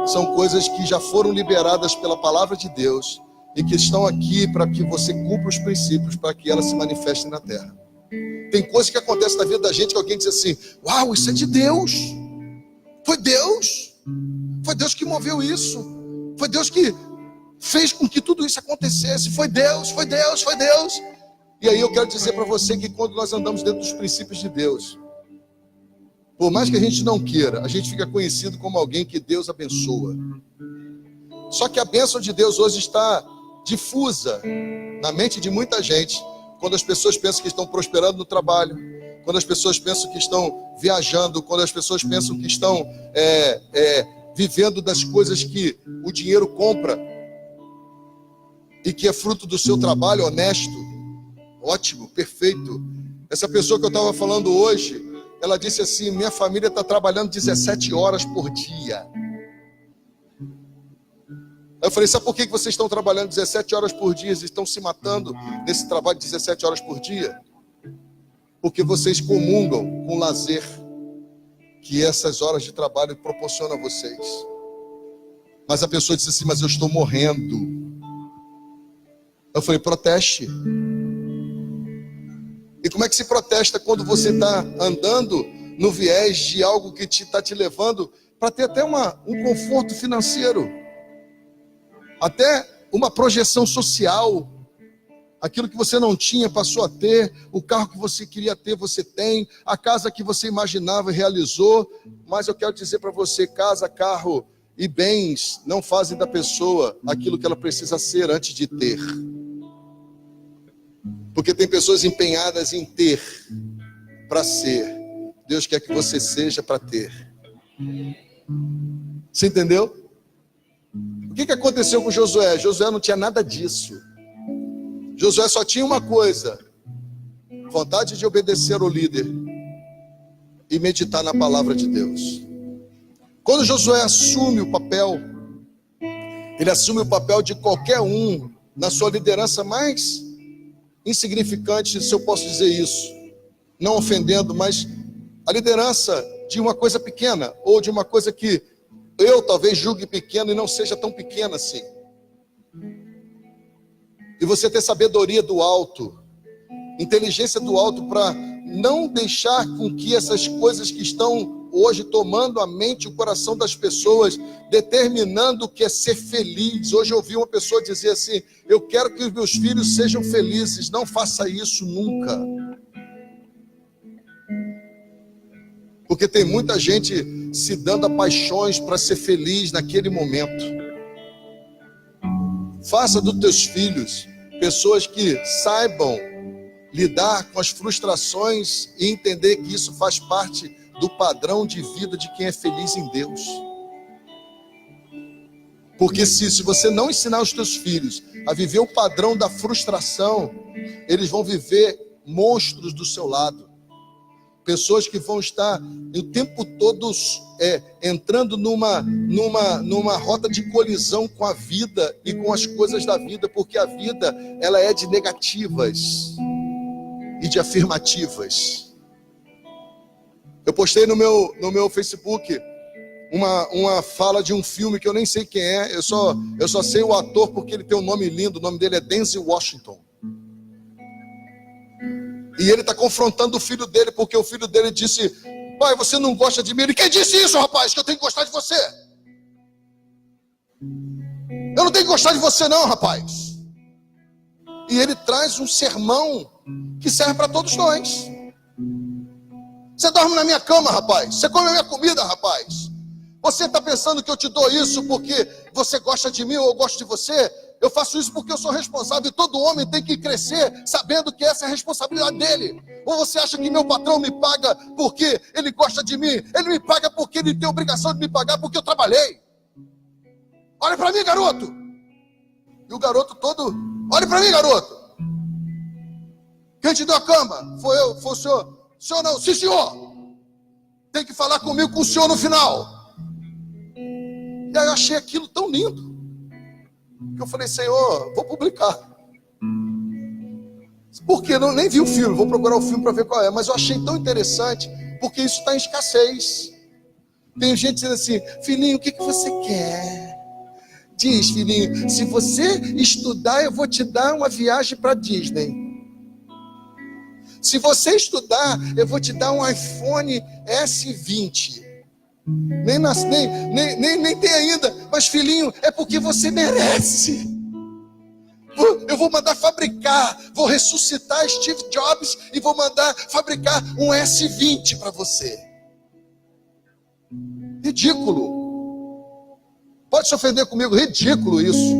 são coisas que já foram liberadas pela palavra de Deus e que estão aqui para que você cumpra os princípios, para que elas se manifestem na terra. Tem coisas que acontecem na vida da gente que alguém diz assim, uau, isso é de Deus. Foi Deus. Foi Deus que moveu isso. Foi Deus que fez com que tudo isso acontecesse. Foi Deus, foi Deus, foi Deus. E aí eu quero dizer para você que quando nós andamos dentro dos princípios de Deus, por mais que a gente não queira, a gente fica conhecido como alguém que Deus abençoa. Só que a bênção de Deus hoje está difusa na mente de muita gente. Quando as pessoas pensam que estão prosperando no trabalho, quando as pessoas pensam que estão viajando, quando as pessoas pensam que estão vivendo das coisas que o dinheiro compra e que é fruto do seu trabalho honesto, ótimo, perfeito. Essa pessoa que eu estava falando hoje, ela disse assim, minha família está trabalhando 17 horas por dia. Eu falei, sabe por que vocês estão trabalhando 17 horas por dia e estão se matando nesse trabalho de 17 horas por dia? Porque vocês comungam com o lazer que essas horas de trabalho proporcionam a vocês. Mas a pessoa disse assim, mas eu estou morrendo. Eu falei, proteste. E como é que se protesta quando você está andando no viés de algo que está te levando para ter até um conforto financeiro? Até uma projeção social, aquilo que você não tinha passou a ter, o carro que você queria ter você tem, a casa que você imaginava e realizou, mas eu quero dizer para você, casa, carro e bens não fazem da pessoa aquilo que ela precisa ser antes de ter. Porque tem pessoas empenhadas em ter para ser. Deus quer que você seja para ter. Você entendeu? O que aconteceu com Josué? Josué não tinha nada disso. Josué só tinha uma coisa: vontade de obedecer ao líder e meditar na palavra de Deus. Quando Josué assume o papel, ele assume o papel de qualquer um na sua liderança mais insignificante, se eu posso dizer isso, não ofendendo, mas a liderança de uma coisa pequena, ou de uma coisa que eu talvez julgue pequena e não seja tão pequena assim. E você ter sabedoria do alto, inteligência do alto, para não deixar com que essas coisas que estão hoje tomando a mente e o coração das pessoas, determinando o que é ser feliz. Hoje eu ouvi uma pessoa dizer assim, eu quero que os meus filhos sejam felizes. Não faça isso nunca. Porque tem muita gente se dando a paixões para ser feliz naquele momento. Faça dos teus filhos pessoas que saibam lidar com as frustrações e entender que isso faz parte do padrão de vida de quem é feliz em Deus. Porque se você não ensinar os teus filhos a viver o padrão da frustração, eles vão viver monstros do seu lado. Pessoas que vão estar o tempo todo entrando numa rota de colisão com a vida e com as coisas da vida, porque a vida ela é de negativas e de afirmativas. Eu postei no meu Facebook uma fala de um filme que eu nem sei quem é, eu só sei o ator porque ele tem um nome lindo, o nome dele é Denzel Washington. E ele está confrontando o filho dele, porque o filho dele disse: pai, você não gosta de mim? Ele: quem disse isso, rapaz, que eu tenho que gostar de você? Eu não tenho que gostar de você não, rapaz. E ele traz um sermão que serve para todos nós. Você dorme na minha cama, rapaz. Você come a minha comida, rapaz. Você está pensando que eu te dou isso porque você gosta de mim ou eu gosto de você? Eu faço isso porque eu sou responsável, e todo homem tem que crescer sabendo que essa é a responsabilidade dele. Ou você acha que meu patrão me paga porque ele gosta de mim? Ele me paga porque ele tem obrigação de me pagar porque eu trabalhei. Olha para mim, garoto. E o garoto todo: olha para mim, garoto. Quem te deu a cama? Foi eu, foi o senhor. O senhor não, sim senhor. Tem que falar comigo com o senhor no final. E aí eu achei aquilo tão lindo que eu falei: Senhor, vou publicar. Por quê? Eu nem vi o filme, vou procurar o filme para ver qual é. Mas eu achei tão interessante, porque isso está em escassez. Tem gente dizendo assim: filhinho, o que você quer? Diz, filhinho, se você estudar, eu vou te dar uma viagem para Disney. Se você estudar, eu vou te dar um iPhone S20. Nem tem ainda. Mas, filhinho, é porque você merece. Eu vou mandar fabricar, vou ressuscitar Steve Jobs e vou mandar fabricar um S20 para você. Ridículo. Pode se ofender comigo, ridículo isso.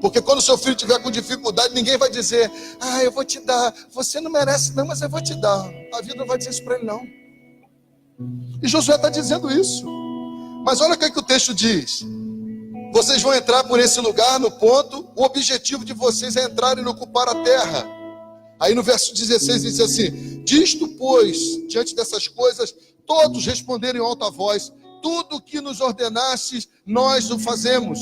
Porque quando seu filho estiver com dificuldade, ninguém vai dizer: ah, eu vou te dar, você não merece não, mas eu vou te dar. A vida não vai dizer isso para ele não. E Josué está dizendo isso. Mas olha o que o texto diz: vocês vão entrar por esse lugar, no ponto, o objetivo de vocês é entrarem e ocupar a terra. Aí no verso 16 diz assim: disto, pois, diante dessas coisas, todos responderam em alta voz: tudo o que nos ordenastes, nós o fazemos.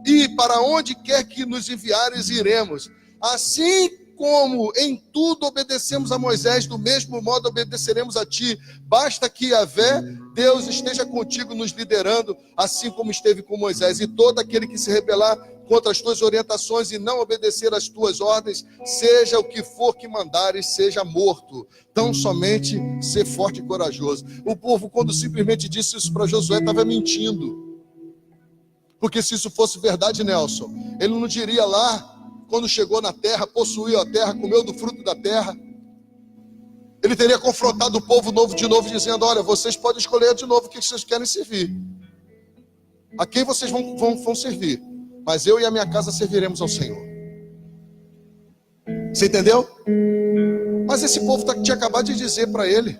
E para onde quer que nos enviares, iremos. Assim como em tudo obedecemos a Moisés, do mesmo modo obedeceremos a ti. Basta que Yahvé, Deus, esteja contigo, nos liderando, assim como esteve com Moisés. E todo aquele que se rebelar contra as tuas orientações e não obedecer às tuas ordens, seja o que for que mandares, seja morto. Tão somente ser forte e corajoso. O povo, quando simplesmente disse isso para Josué, estava mentindo. Porque se isso fosse verdade, Nelson, ele não diria lá, quando chegou na terra, possuiu a terra, comeu do fruto da terra. Ele teria confrontado o povo de novo, dizendo: olha, vocês podem escolher de novo o que vocês querem servir. A quem vocês vão servir. Mas eu e a minha casa serviremos ao Senhor. Você entendeu? Mas esse povo tinha acabado de dizer para ele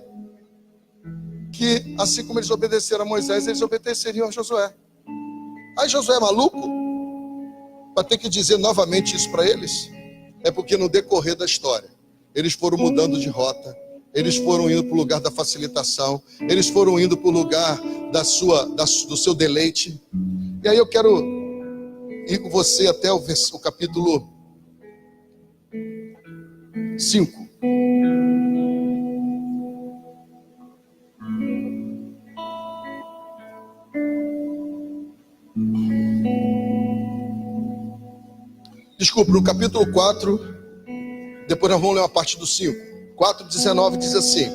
que, assim como eles obedeceram a Moisés, eles obedeceriam a Josué. Aí Josué é maluco para ter que dizer novamente isso para eles? É porque no decorrer da história, eles foram mudando de rota, eles foram indo para o lugar da facilitação, eles foram indo para o lugar do seu deleite. E aí eu quero ir com você até o capítulo 5. Desculpa, no capítulo 4, depois nós vamos ler uma parte do 5. 4:19 diz assim: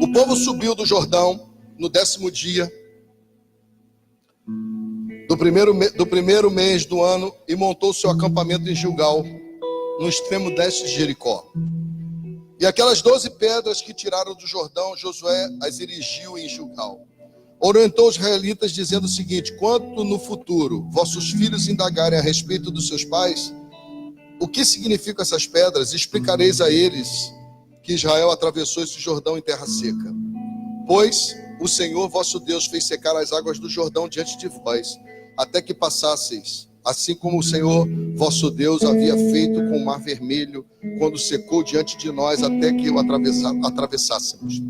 o povo subiu do Jordão no 10º dia do primeiro mês do ano e montou seu acampamento em Gilgal, no extremo leste de Jericó. E aquelas 12 pedras que tiraram do Jordão, Josué as erigiu em Gilgal. Orientou os israelitas dizendo o seguinte: quanto no futuro vossos filhos indagarem a respeito dos seus pais, o que significam essas pedras, explicareis a eles que Israel atravessou esse Jordão em terra seca. Pois o Senhor vosso Deus fez secar as águas do Jordão diante de vós, até que passasseis, assim como o Senhor vosso Deus havia feito com o mar vermelho, quando secou diante de nós, até que o atravessássemos.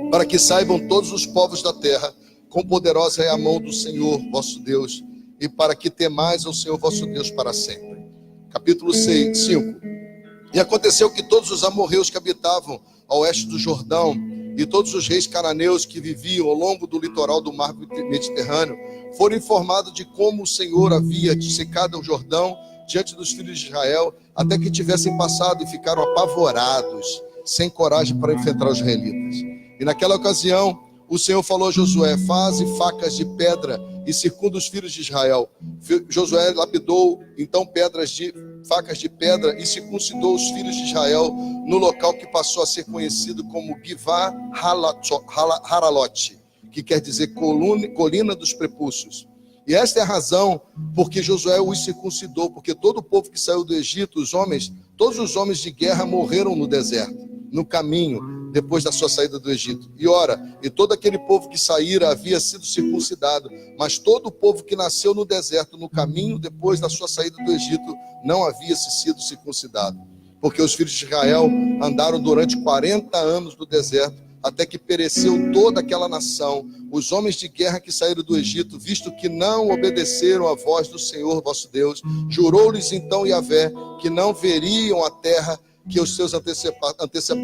Para que saibam todos os povos da terra, quão poderosa é a mão do Senhor vosso Deus, e para que temais ao Senhor vosso Deus para sempre. Capítulo 5. E aconteceu que todos os amorreus que habitavam ao oeste do Jordão, e todos os reis cananeus que viviam ao longo do litoral do mar Mediterrâneo, foram informados de como o Senhor havia secado o Jordão diante dos filhos de Israel, até que tivessem passado e ficaram apavorados, sem coragem para enfrentar os israelitas. E naquela ocasião, o Senhor falou a Josué: faze facas de pedra e circunda os filhos de Israel. Josué lapidou então facas de pedra e circuncidou os filhos de Israel no local que passou a ser conhecido como Givá Haralote, que quer dizer colina dos prepúcios. E esta é a razão porque Josué os circuncidou, porque todo o povo que saiu do Egito, todos os homens de guerra morreram no deserto, no caminho, depois da sua saída do Egito. E todo aquele povo que saíra havia sido circuncidado, mas todo o povo que nasceu no deserto, no caminho, depois da sua saída do Egito, não havia sido circuncidado. Porque os filhos de Israel andaram durante 40 anos no deserto, até que pereceu toda aquela nação, os homens de guerra que saíram do Egito, visto que não obedeceram à voz do Senhor vosso Deus. Jurou-lhes então Yahvé que não veriam a terra que os seus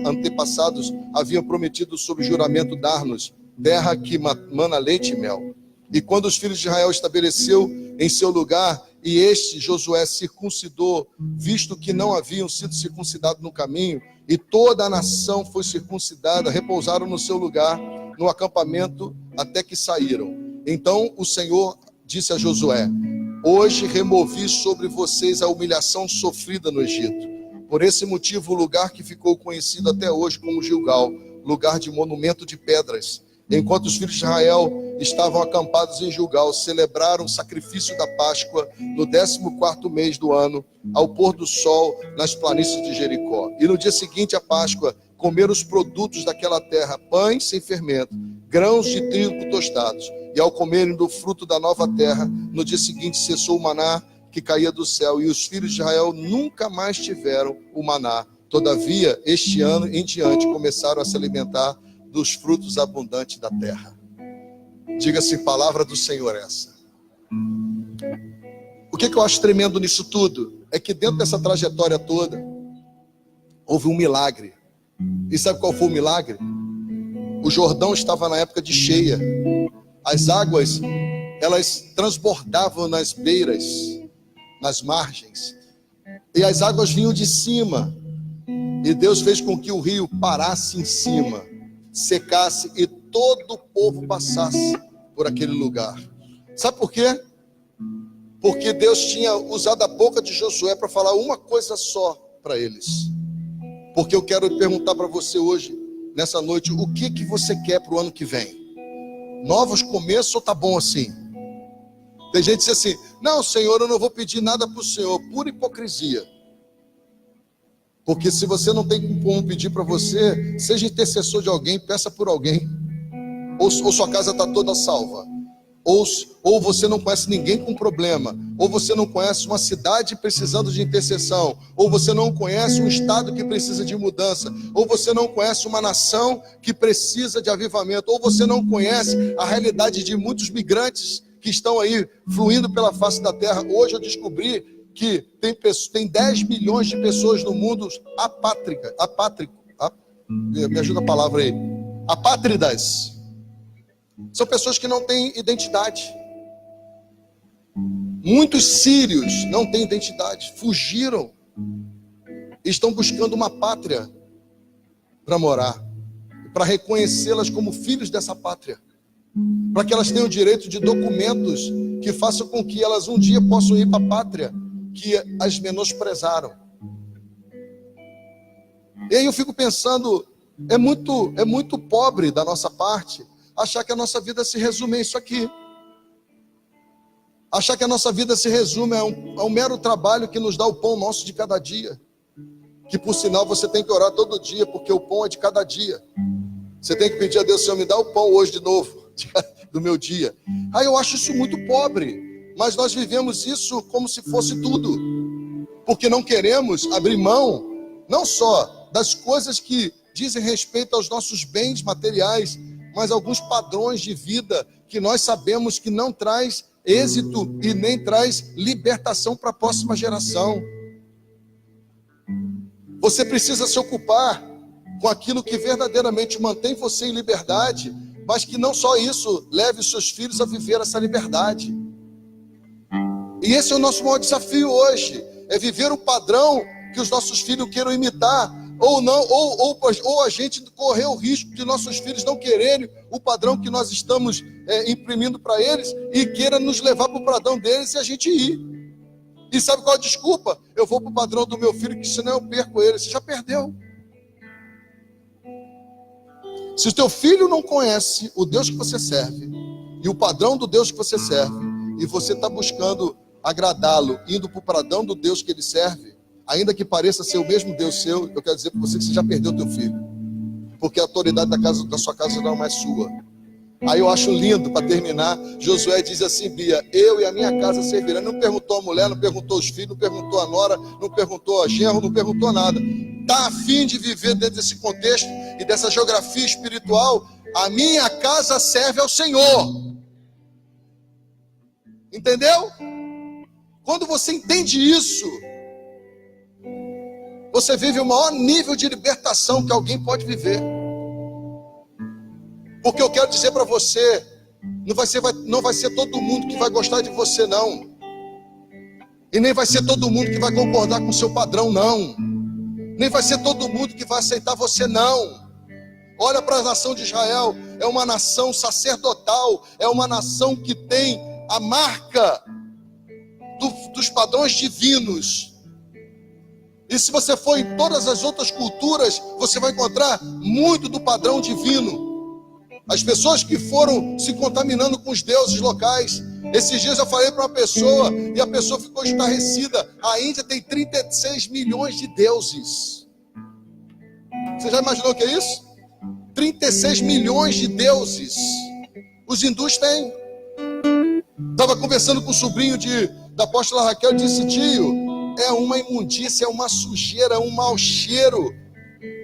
antepassados haviam prometido sob juramento dar-nos, terra que mana leite e mel. E quando os filhos de Israel estabeleceu em seu lugar, e Josué circuncidou, visto que não haviam sido circuncidados no caminho, e toda a nação foi circuncidada, repousaram no seu lugar, no acampamento, até que saíram. Então o Senhor disse a Josué: hoje removi sobre vocês a humilhação sofrida no Egito. Por esse motivo, o lugar que ficou conhecido até hoje como Gilgal, lugar de monumento de pedras. Enquanto os filhos de Israel estavam acampados em Gilgal, celebraram o sacrifício da Páscoa no 14º mês do ano, ao pôr do sol nas planícies de Jericó. E no dia seguinte à Páscoa, comeram os produtos daquela terra, pães sem fermento, grãos de trigo tostados. E ao comerem do fruto da nova terra, no dia seguinte cessou o maná que caía do céu, e os filhos de Israel nunca mais tiveram o maná. Todavia, este ano em diante, começaram a se alimentar dos frutos abundantes da terra. Diga-se, palavra do Senhor essa. O que eu acho tremendo nisso tudo? É que dentro dessa trajetória toda, houve um milagre. E sabe qual foi o milagre? O Jordão estava na época de cheia. As águas, elas transbordavam nas beiras, nas margens. E as águas vinham de cima. E Deus fez com que o rio parasse em cima, secasse e todo o povo passasse por aquele lugar. Sabe por quê? Porque Deus tinha usado a boca de Josué para falar uma coisa só para eles. Porque eu quero perguntar para você hoje, nessa noite, o que você quer para o ano que vem? Novos começos ou tá bom assim? Tem gente que diz assim: não, Senhor, eu não vou pedir nada para o Senhor. Pura hipocrisia. Porque se você não tem como pedir para você, seja intercessor de alguém, peça por alguém. Ou sua casa está toda salva. Ou você não conhece ninguém com problema. Ou você não conhece uma cidade precisando de intercessão. Ou você não conhece um estado que precisa de mudança. Ou você não conhece uma nação que precisa de avivamento. Ou você não conhece a realidade de muitos migrantes que estão aí fluindo pela face da terra. Hoje eu descobri que tem 10 milhões de pessoas no mundo me ajuda a palavra aí, apátridas. São pessoas que não têm identidade. Muitos sírios não têm identidade, fugiram, estão buscando uma pátria para morar, para reconhecê-las como filhos dessa pátria, para que elas tenham direito de documentos que façam com que elas um dia possam ir para a pátria que as menosprezaram. E aí eu fico pensando, é muito pobre da nossa parte achar que a nossa vida se resume a isso aqui. Achar que a nossa vida se resume a um mero trabalho que nos dá o pão nosso de cada dia. Que por sinal você tem que orar todo dia, porque o pão é de cada dia. Você tem que pedir a Deus: Senhor, me dá o pão hoje de novo, do meu dia. Eu acho isso muito pobre, mas nós vivemos isso como se fosse tudo. Porque não queremos abrir mão, não só das coisas que dizem respeito aos nossos bens materiais, mas alguns padrões de vida que nós sabemos que não traz êxito e nem traz libertação para a próxima geração. Você precisa se ocupar com aquilo que verdadeiramente mantém você em liberdade, mas que não só isso leve os seus filhos a viver essa liberdade. E esse é o nosso maior desafio hoje, é viver o padrão que os nossos filhos queiram imitar, ou não, ou a gente correr o risco de nossos filhos não quererem o padrão que nós estamos imprimindo para eles e queira nos levar para o padrão deles e a gente ir. E sabe qual a desculpa? Eu vou para o padrão do meu filho, que senão eu perco ele. Você já perdeu. Se o teu filho não conhece o Deus que você serve e o padrão do Deus que você serve, e você está buscando agradá-lo, indo para o padrão do Deus que ele serve, ainda que pareça ser o mesmo Deus seu, eu quero dizer para você que você já perdeu o teu filho, porque a autoridade da sua casa não é mais sua. Aí eu acho lindo, para terminar, Josué diz assim: Bia, eu e a minha casa servirão. Não perguntou a mulher, não perguntou os filhos, não perguntou a nora, não perguntou a genro, não perguntou nada. Está a fim de viver dentro desse contexto e dessa geografia espiritual? A minha casa serve ao Senhor. Entendeu? Quando você entende isso, você vive o maior nível de libertação que alguém pode viver. Porque eu quero dizer para você, não vai ser todo mundo que vai gostar de você, não. E nem vai ser todo mundo que vai concordar com o seu padrão, não. Nem vai ser todo mundo que vai aceitar você, não. Olha para a nação de Israel, é uma nação sacerdotal, é uma nação que tem a marca dos padrões divinos. E se você for em todas as outras culturas, você vai encontrar muito do padrão divino. As pessoas que foram se contaminando com os deuses locais. Esses dias eu falei para uma pessoa e a pessoa ficou estarrecida. A Índia tem 36 milhões de deuses. Você já imaginou o que é isso? 36 milhões de deuses. Os hindus têm. Estava conversando com o sobrinho da apóstola Raquel e disse: tio, é uma imundícia, é uma sujeira, é um mau cheiro.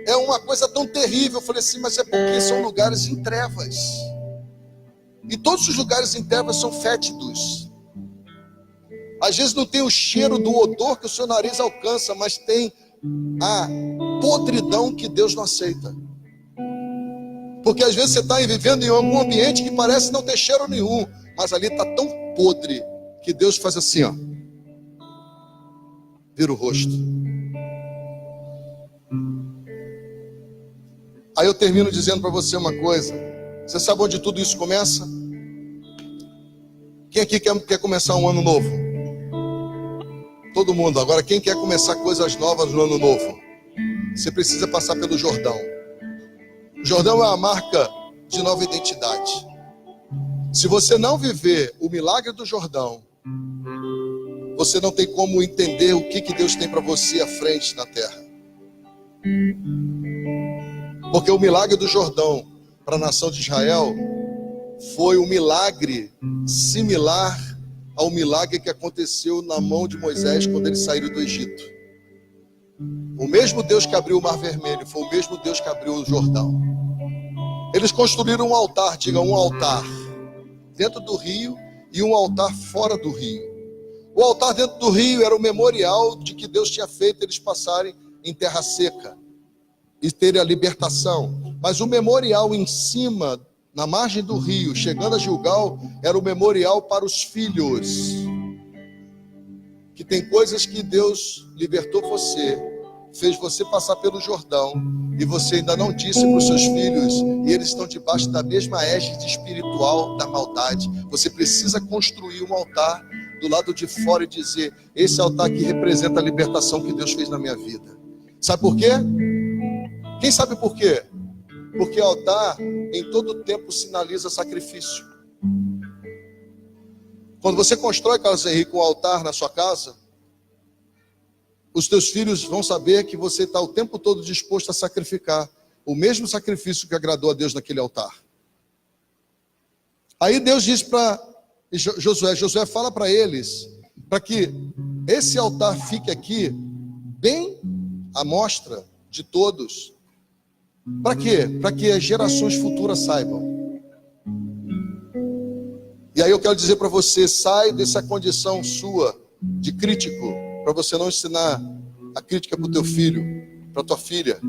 É uma coisa tão terrível. Eu falei assim: mas é porque são lugares em trevas. E todos os lugares em trevas são fétidos. Às vezes não tem o cheiro do odor que o seu nariz alcança, mas tem a podridão que Deus não aceita. Porque às vezes você está vivendo em algum ambiente que parece não ter cheiro nenhum, mas ali está tão podre que Deus faz assim, ó, vira o rosto. Aí eu termino dizendo para você uma coisa. Você sabe onde tudo isso começa? Quem aqui quer começar um ano novo? Todo mundo. Agora, quem quer começar coisas novas no ano novo? Você precisa passar pelo Jordão. O Jordão é a marca de nova identidade. Se você não viver o milagre do Jordão, você não tem como entender o que Deus tem para você à frente na terra. Porque o milagre do Jordão para a nação de Israel foi um milagre similar ao milagre que aconteceu na mão de Moisés quando eles saíram do Egito. O mesmo Deus que abriu o Mar Vermelho foi o mesmo Deus que abriu o Jordão. Eles construíram um altar, diga, um altar dentro do rio e um altar fora do rio. O altar dentro do rio era o memorial de que Deus tinha feito eles passarem em terra seca e terem a libertação. Mas o memorial em cima, na margem do rio, chegando a Gilgal, era o memorial para os filhos. Que tem coisas que Deus libertou você, fez você passar pelo Jordão, e você ainda não disse para os seus filhos, e eles estão debaixo da mesma égide espiritual da maldade. Você precisa construir um altar do lado de fora e dizer: esse altar aqui representa a libertação que Deus fez na minha vida. Sabe por quê? Quem sabe por quê? Porque altar em todo tempo sinaliza sacrifício. Quando você constrói, Carlos Henrique, um altar na sua casa, os teus filhos vão saber que você está o tempo todo disposto a sacrificar o mesmo sacrifício que agradou a Deus naquele altar. Aí Deus diz para Josué fala para eles, para que esse altar fique aqui bem à mostra de todos. Para quê? Para que as gerações futuras saibam. E aí eu quero dizer para você, sai dessa condição sua de crítico, para você não ensinar a crítica para o teu filho, para tua filha.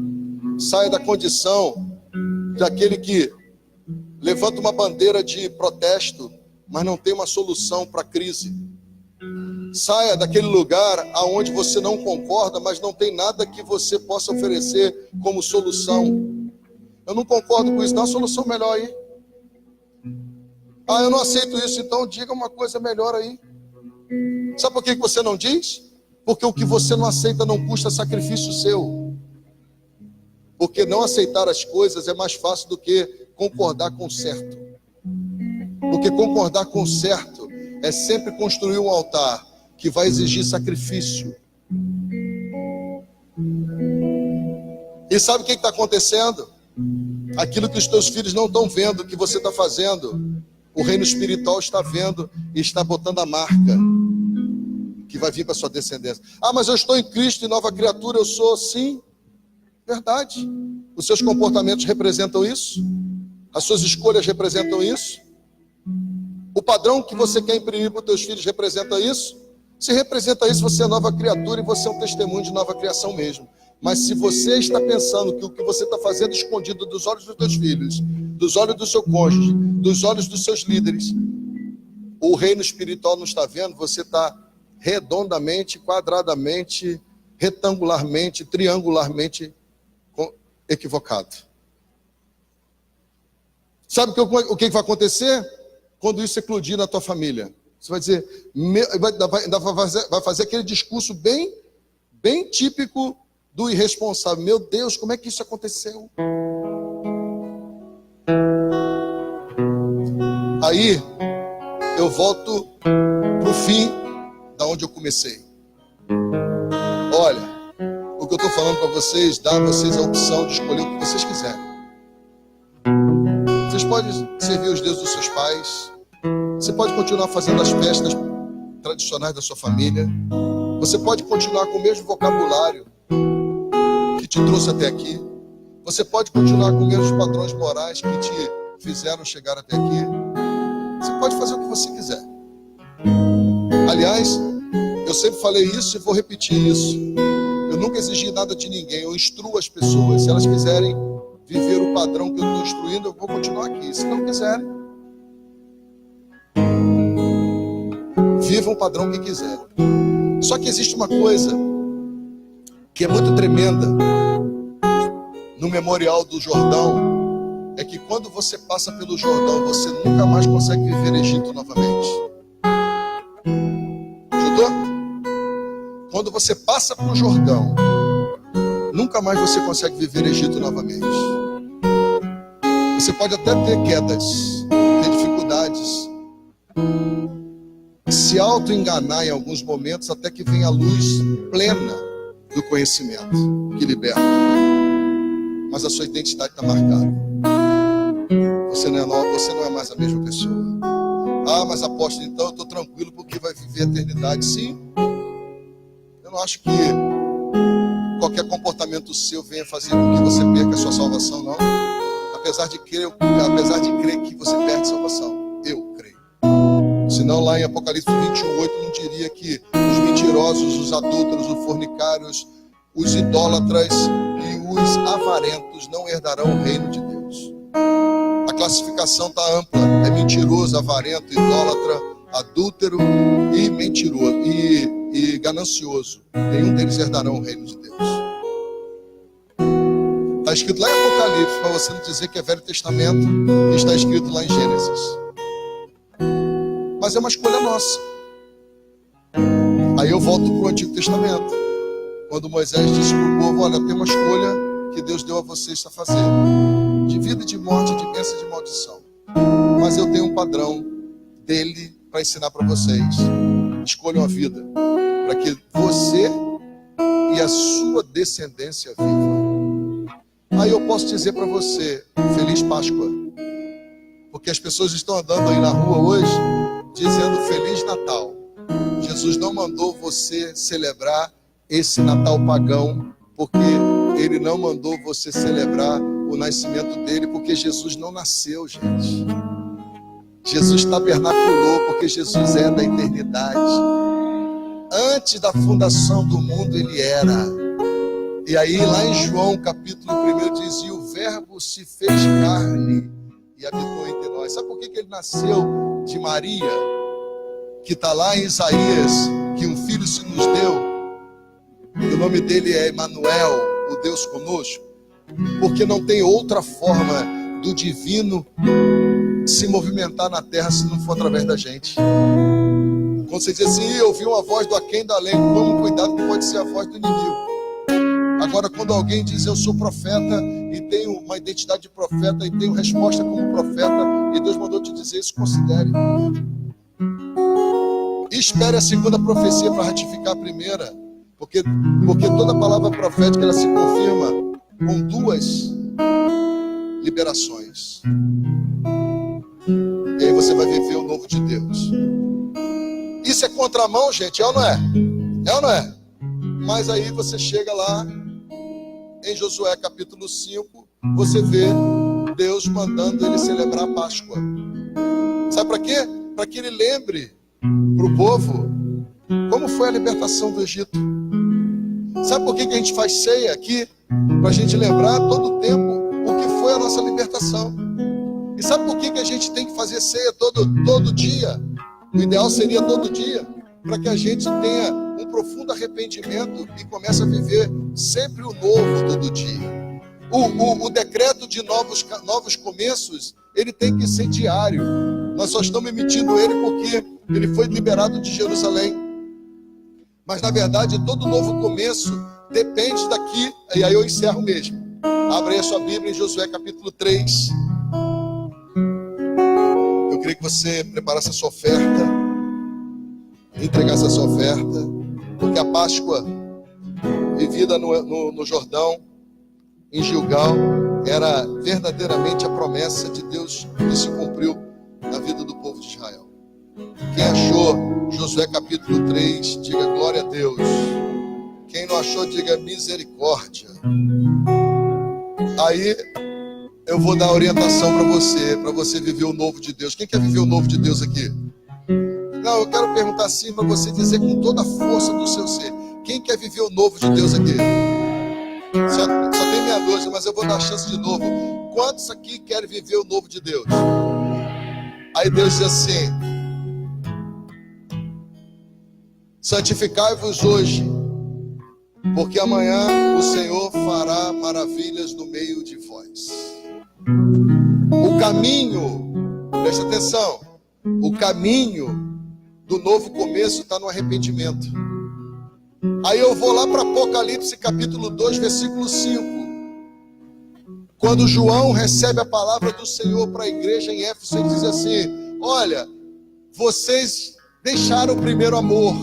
Saia da condição daquele que levanta uma bandeira de protesto, mas não tem uma solução para a crise. Saia daquele lugar aonde você não concorda, mas não tem nada que você possa oferecer como solução. Eu não concordo com isso, dá uma solução melhor aí. Ah, eu não aceito isso, então diga uma coisa melhor aí. Sabe por que você não diz? Porque o que você não aceita não custa sacrifício seu. Porque não aceitar as coisas é mais fácil do que concordar com o certo. Porque concordar com o certo é sempre construir um altar que vai exigir sacrifício. E sabe o que está acontecendo? Aquilo que os teus filhos não estão vendo, que você está fazendo, o reino espiritual está vendo e está botando a marca que vai vir para a sua descendência. Ah, mas eu estou em Cristo e nova criatura, eu sou, sim, verdade. Os seus comportamentos representam isso, as suas escolhas representam isso, o padrão que você quer imprimir para os teus filhos representa isso. Se representa isso, você é nova criatura e você é um testemunho de nova criação mesmo. Mas se você está pensando que o que você está fazendo escondido dos olhos dos teus filhos, dos olhos do seu cônjuge, dos olhos dos seus líderes, o reino espiritual não está vendo, você está redondamente, quadradamente, retangularmente, triangularmente equivocado. Sabe o que vai acontecer? Quando isso eclodir na tua família, você vai dizer, vai fazer aquele discurso bem típico do irresponsável. Meu Deus, como é que isso aconteceu? Aí eu volto pro fim da onde eu comecei. Olha, o que eu estou falando para vocês, dá a vocês a opção de escolher o que vocês quiserem. Vocês podem servir os deuses dos seus pais. Você pode continuar fazendo as festas tradicionais da sua família. Você pode continuar com o mesmo vocabulário que te trouxe até aqui. Você pode continuar com os mesmos padrões morais que te fizeram chegar até aqui. Você pode fazer o que você quiser. Aliás, eu sempre falei isso e vou repetir isso. Eu nunca exigi nada de ninguém. Eu instruo as pessoas. Se elas quiserem viver o padrão que eu estou instruindo, eu vou continuar aqui. Se não quiserem, vivam o padrão que quiserem. Só que existe uma coisa que é muito tremenda no Memorial do Jordão, é que quando você passa pelo Jordão, você nunca mais consegue viver Egito novamente. Ajudou? Quando você passa pelo Jordão, nunca mais você consegue viver Egito novamente. Você pode até ter quedas, ter dificuldades, se auto-enganar em alguns momentos, até que venha a luz plena do conhecimento, que liberta. Mas a sua identidade está marcada. Você não é nova, você não é mais a mesma pessoa. Ah, mas apóstolo, então eu estou tranquilo porque vai viver a eternidade. Sim. Eu não acho que qualquer comportamento seu venha fazer com que você perca a sua salvação, não. Apesar de crer que você perde a salvação. Eu creio. Senão lá em Apocalipse 21:8 não diria que os mentirosos, os adúlteros, os fornicários, os idólatras e os avarentos não herdarão o reino de Deus. A classificação está ampla. É mentiroso, avarento, idólatra, adúltero e mentiroso e ganancioso. Nenhum deles herdarão o reino de Deus. Está escrito lá em Apocalipse, para você não dizer que é Velho Testamento, e está escrito lá em Gênesis. Mas é uma escolha nossa. Aí eu volto para o Antigo Testamento. Quando Moisés disse para o povo, olha, tem uma escolha que Deus deu a vocês a fazer. De vida e de morte, de bênção e de maldição. Mas eu tenho um padrão dele para ensinar para vocês. Escolham a vida, para que você e a sua descendência vivam. Aí eu posso dizer para você, Feliz Páscoa. Porque as pessoas estão andando aí na rua hoje, dizendo Feliz Natal. Jesus não mandou você celebrar esse Natal pagão, porque Ele não mandou você celebrar o nascimento dele, porque Jesus não nasceu, gente. Jesus tabernaculou, porque Jesus é da eternidade. Antes da fundação do mundo Ele era. E aí lá em João capítulo 1 diz, e o verbo se fez carne e habitou entre nós. Sabe por que Ele nasceu de Maria? Que está lá em Isaías, que um filho se nos deu. O nome dele é Emanuel, o Deus conosco. Porque não tem outra forma do divino se movimentar na terra se não for através da gente. Quando você diz assim, eu ouvi uma voz do aquém da além, tome cuidado que pode ser a voz do inimigo. Agora, quando alguém diz eu sou profeta e tenho uma identidade de profeta e tenho resposta como profeta e Deus mandou te dizer isso, considere. E espere a segunda profecia para ratificar a primeira, porque toda palavra profética ela se confirma com duas liberações. E aí você vai viver o novo de Deus. Isso é contramão, gente, é ou não é? É ou não é? Mas aí você chega lá em Josué capítulo 5, você vê Deus mandando ele celebrar a Páscoa. Sabe para quê? Para que ele lembre para o povo como foi a libertação do Egito. Sabe por que a gente faz ceia aqui? Para a gente lembrar todo o tempo o que foi a nossa libertação. E sabe por que a gente tem que fazer ceia todo dia? O ideal seria todo dia, para que a gente tenha um profundo arrependimento e comece a viver sempre o novo todo dia. O decreto de novos começos, ele tem que ser diário. Nós só estamos emitindo ele porque ele foi liberado de Jerusalém. Mas na verdade todo novo começo depende daqui, e aí eu encerro mesmo. Abre aí a sua Bíblia em Josué capítulo 3. Eu queria que você preparasse a sua oferta, entregasse a sua oferta, porque a Páscoa vivida no Jordão, em Gilgal, era verdadeiramente a promessa de Deus que se cumpriu na vida do povo de Israel. Quem achou Josué capítulo 3, diga glória a Deus. Quem não achou, diga misericórdia. Aí eu vou dar orientação para você viver o novo de Deus. Quem quer viver o novo de Deus aqui? Não, eu quero perguntar assim para você dizer com toda a força do seu ser. Quem quer viver o novo de Deus aqui? Só tem meia dúzia, mas eu vou dar a chance de novo. Quantos aqui querem viver o novo de Deus? Aí Deus diz assim: santificai-vos hoje, porque amanhã o Senhor fará maravilhas no meio de vós. O caminho, presta atenção, o caminho do novo começo está no arrependimento. Aí eu vou lá para Apocalipse capítulo 2, versículo 5. Quando João recebe a palavra do Senhor para a igreja em Éfeso, ele diz assim: olha, vocês deixaram o primeiro amor,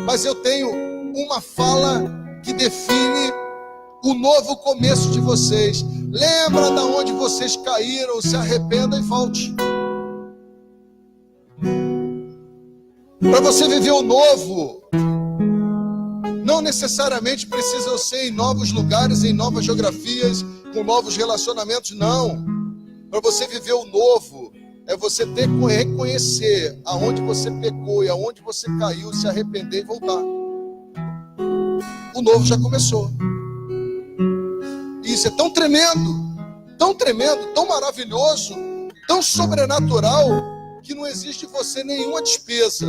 mas eu tenho uma fala que define o novo começo de vocês. Lembra de onde vocês caíram, se arrependa e volte. Para você viver o novo, não necessariamente precisa ser em novos lugares, em novas geografias, com novos relacionamentos, não. Para você viver o novo, é você ter que reconhecer aonde você pecou e aonde você caiu, se arrepender e voltar. O novo já começou. E isso é tão tremendo, tão maravilhoso, tão sobrenatural, que não existe em você nenhuma despesa,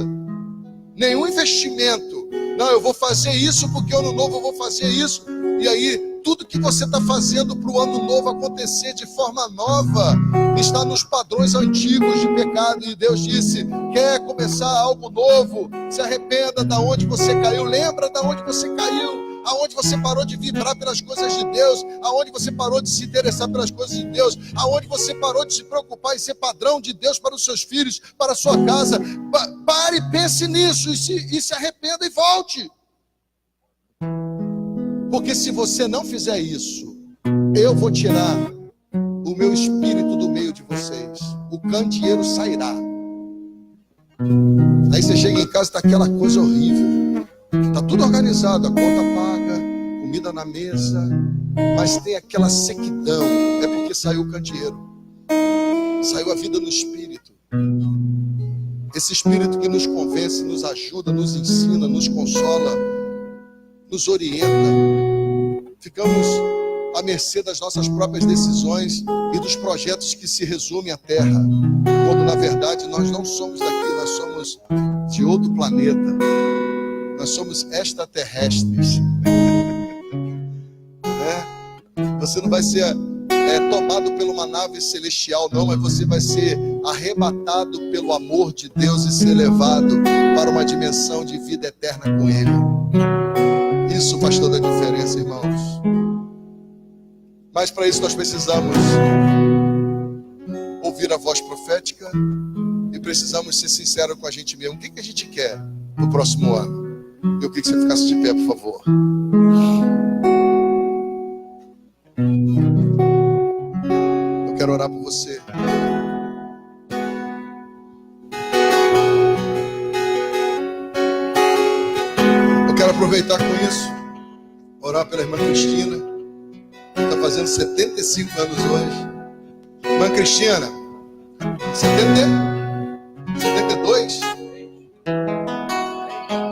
nenhum investimento. Não, eu vou fazer isso porque ano novo eu vou fazer isso. E aí, tudo que você está fazendo para o ano novo acontecer de forma nova está nos padrões antigos de pecado. E Deus disse: quer começar algo novo? Se arrependa da onde você caiu. Lembra da onde você caiu. aonde você parou de vibrar pelas coisas de Deus, aonde você parou de se interessar pelas coisas de Deus, aonde você parou de se preocupar em ser padrão de Deus para os seus filhos, para a sua casa. Pare, pense nisso e se arrependa e volte. Porque se você não fizer isso, eu vou tirar o meu espírito do meio de vocês. O candeeiro sairá. Aí você chega em casa e está aquela coisa horrível. Está tudo organizado, a conta paga, comida na mesa, mas tem aquela sequidão. É porque saiu o candeeiro. Saiu a vida no espírito. Esse espírito que nos convence, nos ajuda, nos ensina, nos consola, nos orienta. Ficamos à mercê das nossas próprias decisões e dos projetos que se resumem à Terra, quando na verdade nós não somos daqui, nós somos de outro planeta, nós somos extraterrestres. Você não vai ser tomado por uma nave celestial, não, mas você vai ser arrebatado pelo amor de Deus e ser levado para uma dimensão de vida eterna com Ele. Isso faz toda a diferença, irmãos. Mas para isso nós precisamos ouvir a voz profética e precisamos ser sinceros com a gente mesmo. O que a gente quer no próximo ano? Eu queria que você ficasse de pé, por favor. Eu quero orar por você. Eu quero aproveitar com isso, orar pela irmã Cristina, que está fazendo 75 anos hoje. Irmã Cristina, 72?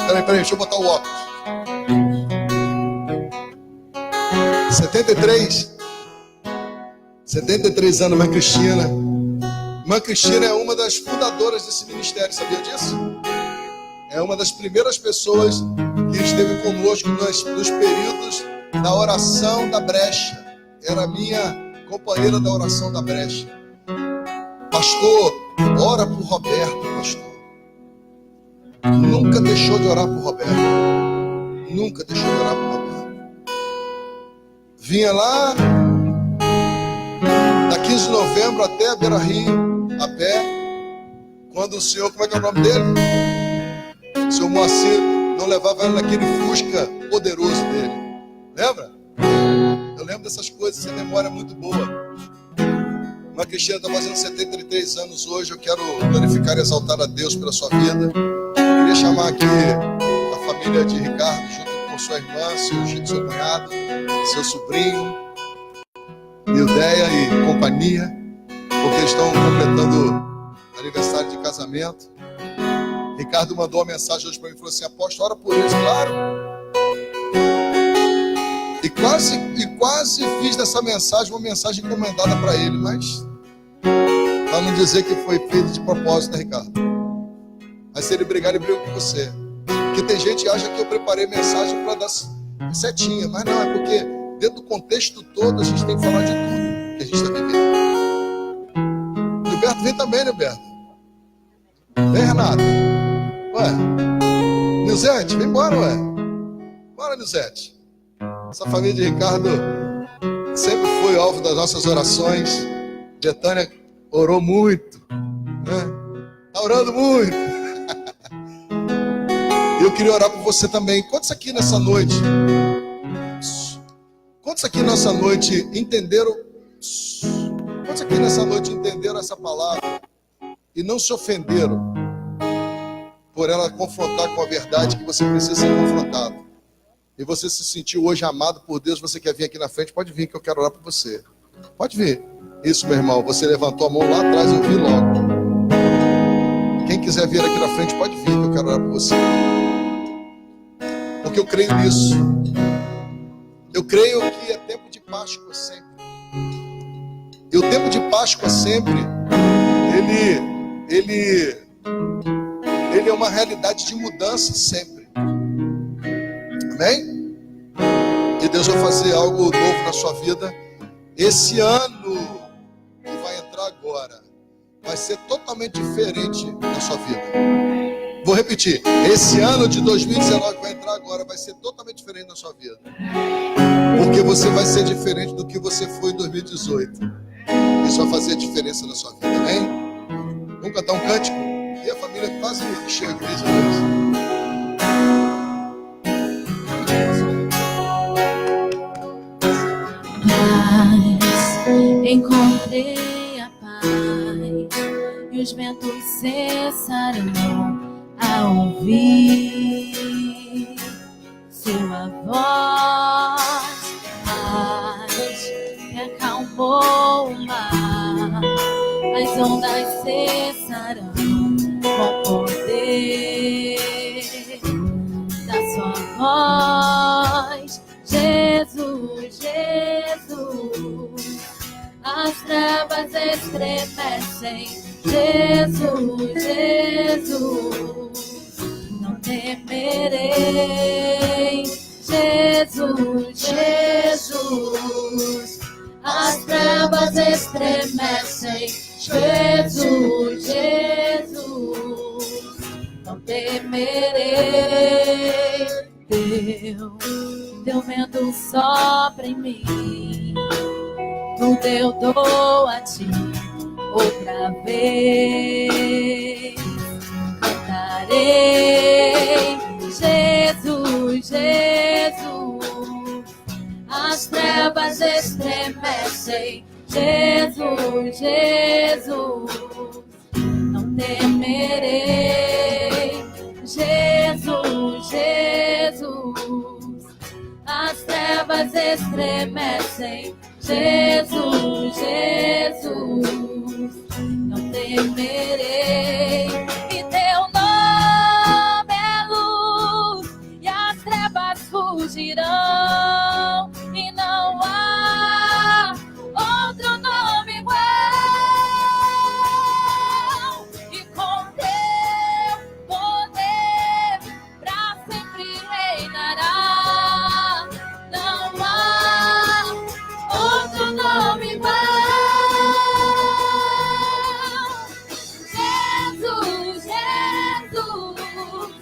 Peraí, deixa eu botar o óculos. 73 anos, irmã Cristina. Irmã Cristina é uma das fundadoras desse ministério, sabia disso? É uma das primeiras pessoas que esteve conosco nos períodos da oração da brecha. Era minha companheira da oração da brecha. Pastor, ora por Roberto, pastor. Nunca deixou de orar por Roberto. Nunca deixou de orar por Roberto. Vinha lá da 15 de novembro até a Beira Rio, a pé, quando o senhor, como é que é o nome dele? O senhor Moacir não levava ela naquele Fusca poderoso dele. Lembra? Eu lembro dessas coisas, essa memória é muito boa. Uma Cristina está fazendo 73 anos hoje. Eu quero glorificar e exaltar a Deus pela sua vida. Eu queria chamar aqui a família de Ricardo, junto com sua irmã, seu cunhado, seu sobrinho, Ildeia e companhia, porque eles estão completando aniversário de casamento. Ricardo mandou uma mensagem hoje para mim e falou assim: apóstolo, ora por eles, claro. E quase fiz dessa mensagem uma mensagem encomendada para ele, mas para não dizer que foi feito de propósito, né, Ricardo? Mas se ele brigar, ele briga com você. Porque tem gente que acha que eu preparei mensagem para dar setinha, mas não, é porque dentro do contexto todo a gente tem que falar de tudo que a gente está vivendo. Gilberto vem também, né, Gilberto? Vem, Renato. Ué, Nilzete, vem embora, ué. Bora, Nilzete. Essa família de Ricardo sempre foi alvo das nossas orações. Betânia orou muito, né? Está orando muito. Eu queria orar por você também. Quantos aqui nessa noite? Quantos aqui nessa noite entenderam? Quantos aqui nessa noite entenderam essa palavra e não se ofenderam por ela confrontar com a verdade que você precisa ser confrontado? E você se sentiu hoje amado por Deus, você quer vir aqui na frente, pode vir que eu quero orar por você. Pode vir. Isso, meu irmão, você levantou a mão lá atrás, eu vi logo. Quem quiser vir aqui na frente, pode vir que eu quero orar por você. Porque eu creio nisso. Eu creio que é tempo de Páscoa sempre. E o tempo de Páscoa sempre, ele é uma realidade de mudança sempre. Amém? E Deus vai fazer algo novo na sua vida. Esse ano que vai entrar agora vai ser totalmente diferente da sua vida. Vou repetir. Esse ano de 2019 que vai entrar agora vai ser totalmente diferente na sua vida. Porque você vai ser diferente do que você foi em 2018. Isso vai fazer a diferença na sua vida, amém? Vamos cantar um cântico? E a família quase chega com isso. Encontrei a paz e os ventos cessarão a ouvir sua voz. Paz que acalmou o mar, as ondas cessarão com o poder da sua voz. Jesus, Jesus, as trevas estremecem. Jesus, Jesus, não temerei. Jesus, Jesus, as trevas estremecem. Jesus, Jesus, não temerei. Teu vento sopra em mim, tudo eu dou a ti outra vez. Cantarei, Jesus, Jesus, as trevas estremecem. Jesus, Jesus, não temerei. Jesus, Jesus, as trevas estremecem. Jesus, Jesus, não temerei. E teu nome é luz, e as trevas fugirão, e não há outro nome igual. E com teu poder pra sempre reinará. Não há outro nome igual. Jesus, Jesus,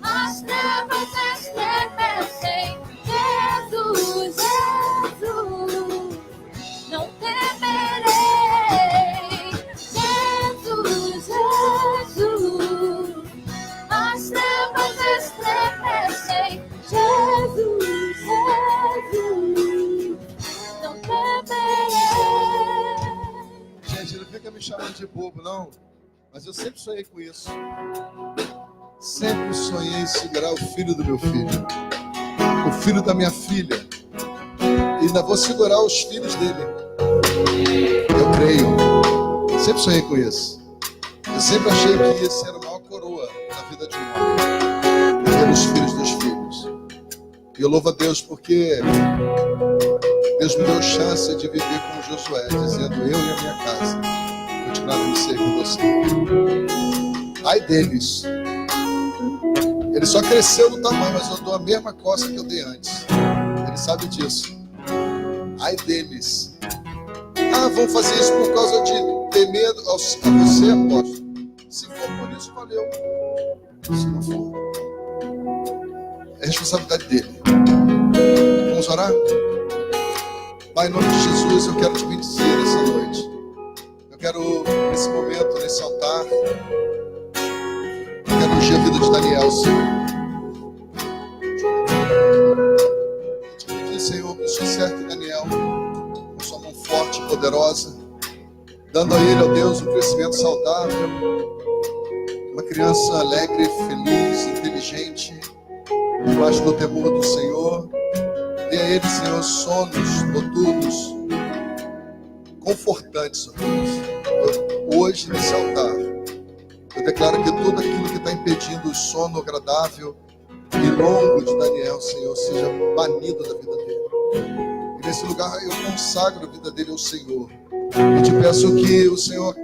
as trevas estremecem. Jesus, Jesus, não temerei. Jesus, Jesus, as trevas estremecem. Jesus, Jesus, não temerei. Gente, não fica me chamando de bobo, não. Mas eu sempre sonhei com isso. Sempre sonhei em segurar o filho do meu filho, o filho da minha filha. E ainda vou segurar os filhos dele. Eu creio. Sempre sonhei com isso. Eu sempre achei que isso era a maior coroa na vida de um homem, ter os filhos dos filhos. E eu louvo a Deus porque Deus me deu chance de viver como Josué, dizendo: eu e a minha casa continuaremos servindo você. Ai deles. Ele só cresceu no tamanho, mas eu dou a mesma costa que eu dei antes. Ele sabe disso. Ai deles. Ah, vão fazer isso por causa de ter medo a você, apóstolo. Se for por isso, valeu. Se não for, é responsabilidade dele. Vamos orar? Pai, em nome de Jesus, eu quero te bendizer essa noite. Eu quero, nesse momento, nesse altar, eu quero ungir a vida de Daniel, Senhor. Eu te pedi, Senhor, que o Senhor cerque Daniel com sua mão forte e poderosa, dando a ele, ó Deus, um crescimento saudável, uma criança alegre, feliz, inteligente, debaixo do temor do Senhor. Dê a ele, Senhor, sonos noturnos confortantes, ó Deus. Hoje, nesse altar, eu declaro que tudo aquilo que está impedindo o sono agradável e longo de Daniel, Senhor, seja banido da vida dele. E nesse lugar eu consagro a vida dele ao Senhor. E te peço que o Senhor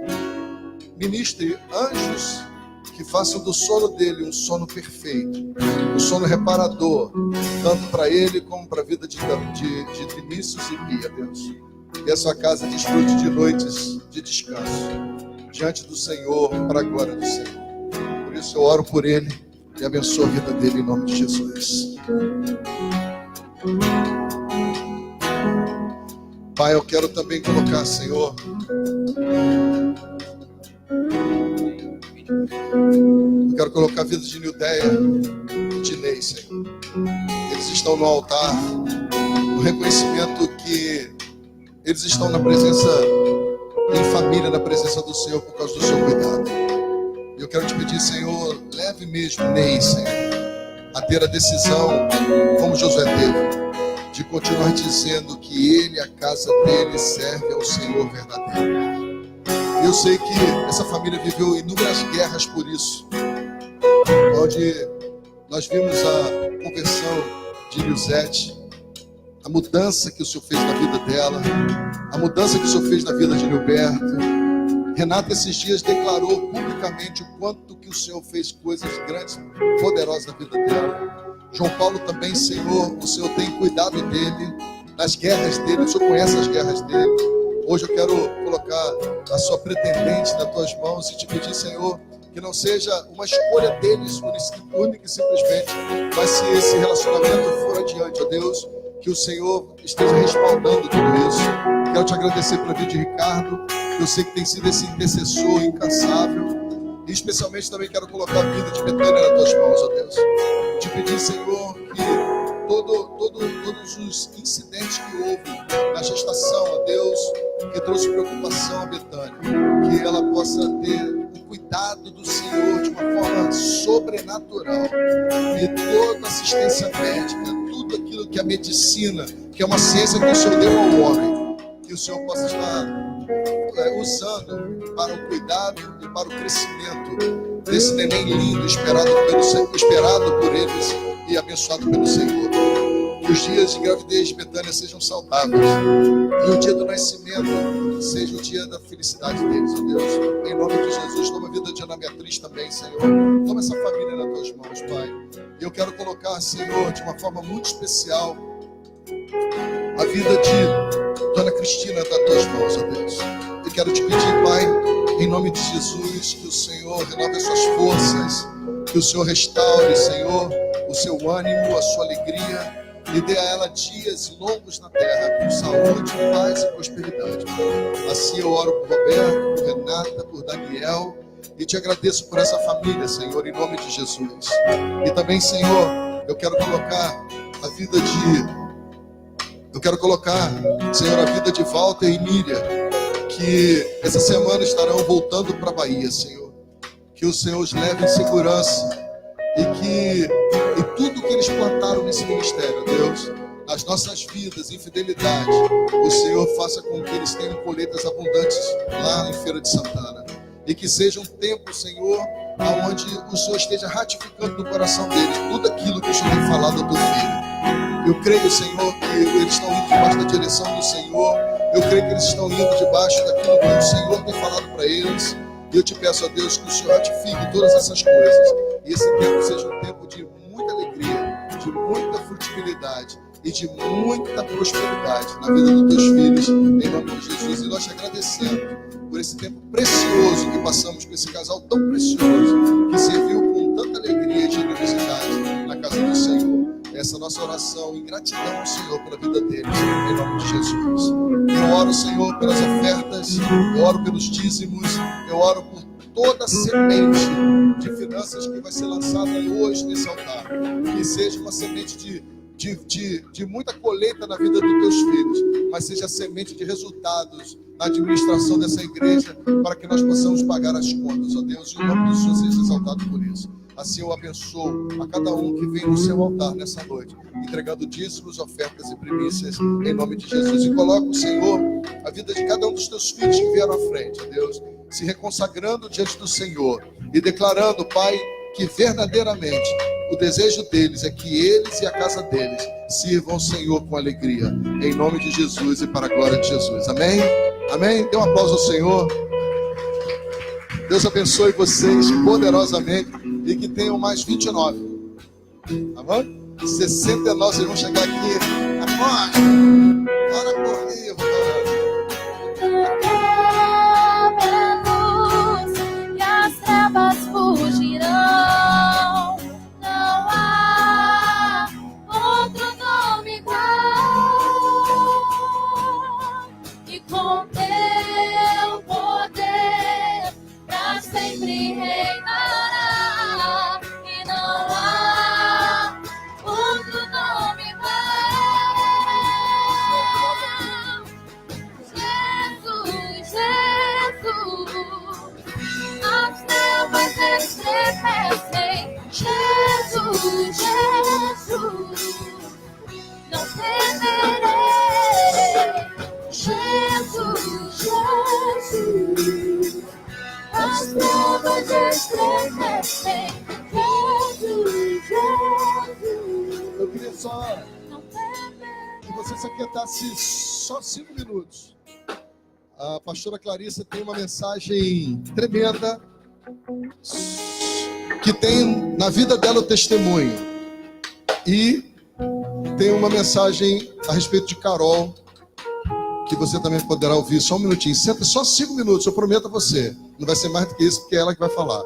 ministre anjos que façam do sono dele um sono perfeito, um sono reparador, tanto para ele como para a vida de Vinícius e Bia, Deus. Que a sua casa desfrute de noites de descanso diante do Senhor, para a glória do Senhor. Por isso eu oro por ele e abençoo a vida dele em nome de Jesus. Pai, eu quero também colocar, Senhor, eu quero colocar a vida de Nildeia e de Ney, Senhor. Eles estão no altar, no reconhecimento que eles estão na presença, em família, na presença do Senhor, por causa do seu cuidado. E eu quero te pedir, Senhor, leve mesmo Ney, Senhor, a ter a decisão, como Josué teve, de continuar dizendo que ele, a casa dele, serve ao Senhor verdadeiro. Eu sei que essa família viveu inúmeras guerras por isso, onde nós vimos a conversão de Nilzete, a mudança que o Senhor fez na vida dela, a mudança que o Senhor fez na vida de Nilberto. Renata esses dias declarou publicamente o quanto que o Senhor fez coisas grandes, poderosas na vida dela. João Paulo também, Senhor, o Senhor tem cuidado dele, nas guerras dele, o Senhor conhece as guerras dele. Hoje eu quero colocar a sua pretendente nas tuas mãos e te pedir, Senhor, que não seja uma escolha deles única e simplesmente, mas se esse relacionamento for adiante, ó Deus, que o Senhor esteja respaldando tudo isso. Quero te agradecer pela vida de Ricardo, eu sei que tem sido esse intercessor incansável, e especialmente também quero colocar a vida de Betânia nas tuas mãos, ó Deus. Te pedir, Senhor, que todos os incidentes que houve na gestação, ó Deus, que trouxe preocupação a Betânia, que ela possa ter o cuidado do Senhor de uma forma sobrenatural, e toda assistência médica, tudo aquilo que a medicina, que é uma ciência que o Senhor deu ao homem, que o Senhor possa estar usando para o cuidado e para o crescimento desse neném lindo, esperado por eles e abençoado pelo Senhor. Que os dias de gravidez de Betânia sejam saudáveis e o dia do nascimento seja o dia da felicidade deles, ó Deus. Em nome de Jesus, toma a vida de Ana Beatriz também, Senhor. Toma essa família nas tuas mãos, Pai. E eu quero colocar, Senhor, de uma forma muito especial, a vida de Dona Cristina nas tuas mãos, ó Deus. Eu quero te pedir, Pai, em nome de Jesus, que o Senhor renove as suas forças, que o Senhor restaure, Senhor, o seu ânimo, a sua alegria, e dê a ela dias longos na terra, com saúde, paz e prosperidade. Assim eu oro por Roberto, por Renata, por Daniel, e te agradeço por essa família, Senhor, em nome de Jesus. E também, Senhor, eu quero colocar, Senhor, a vida de Walter e Miriam, que essa semana estarão voltando para a Bahia, Senhor. Que o Senhor os leve em segurança e tudo que eles plantaram nesse ministério, Deus, nas nossas vidas, em fidelidade, o Senhor faça com que eles tenham colheitas abundantes lá em Feira de Santana. E que seja um tempo, Senhor, onde o Senhor esteja ratificando no coração deles tudo aquilo que o Senhor tem falado ao teu filho. Eu creio, Senhor, que eles estão indo debaixo da direção do Senhor. Eu creio que eles estão indo debaixo daquilo que o Senhor tem falado para eles. E eu te peço a Deus que o Senhor ratifique todas essas coisas. E esse tempo seja um tempo de muita alegria, de muita frutibilidade e de muita prosperidade na vida dos teus filhos, em nome de Jesus. E nós te agradecemos por esse tempo precioso que passamos com esse casal tão precioso, que serviu com tanta alegria e generosidade na casa do Senhor. Essa é a nossa oração em gratidão ao Senhor pela vida deles, em nome de Jesus. Eu oro, Senhor, pelas ofertas, eu oro pelos dízimos, eu oro por toda a semente de finanças que vai ser lançada hoje nesse altar. Que seja uma semente de muita colheita na vida dos teus filhos, mas seja semente de resultados na administração dessa igreja, para que nós possamos pagar as contas, ó Deus, e o nome do Senhor seja exaltado por isso. Assim eu abençoo a cada um que vem no seu altar nessa noite, entregando dízimos, ofertas e primícias, em nome de Jesus. E coloco, Senhor, a vida de cada um dos teus filhos que vieram à frente, ó Deus, se reconsagrando diante do Senhor e declarando, Pai, que verdadeiramente o desejo deles é que eles e a casa deles sirvam ao Senhor com alegria, em nome de Jesus e para a glória de Jesus. Amém? Amém? Dê um aplauso ao Senhor. Deus abençoe vocês poderosamente e que tenham mais 29. Tá bom? 69, vocês vão chegar aqui agora. Bora correr, Pela luz e as trevas fugirão. com teu poder, pra sempre reinará, e não há outro nome igual. Jesus, Jesus, as trevas estremecem. Jesus, Jesus, não temerei. Jesus, Jesus, as trevas estremecem. Jesus, Jesus, Eu queria só não temerei. que você se aquietasse só 5 minutos. A pastora Clarissa tem uma mensagem tremenda que tem na vida dela o testemunho. E tem uma mensagem a respeito de Carol que você também poderá ouvir. Só um minutinho. Senta só 5 minutos, eu prometo a você. Não vai ser mais do que isso, porque é ela que vai falar.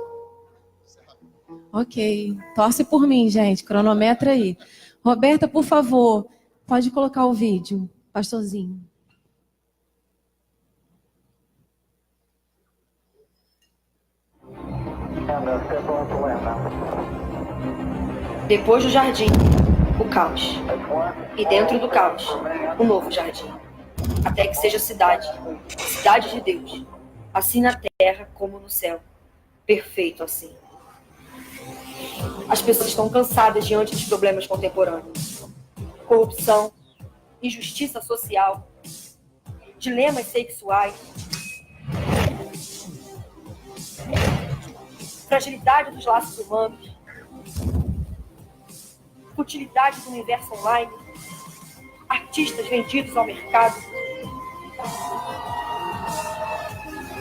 Ok. Torce por mim, gente. Cronometra aí. Roberta, por favor, pode colocar o vídeo, pastorzinho. Depois do jardim, o caos. E dentro do caos, o novo jardim. Até que seja cidade, cidade de Deus. Assim na terra como no céu. Perfeito assim. As pessoas estão cansadas diante dos problemas contemporâneos. Corrupção, injustiça social, dilemas sexuais, fragilidade dos laços humanos, futilidade do universo online, artistas vendidos ao mercado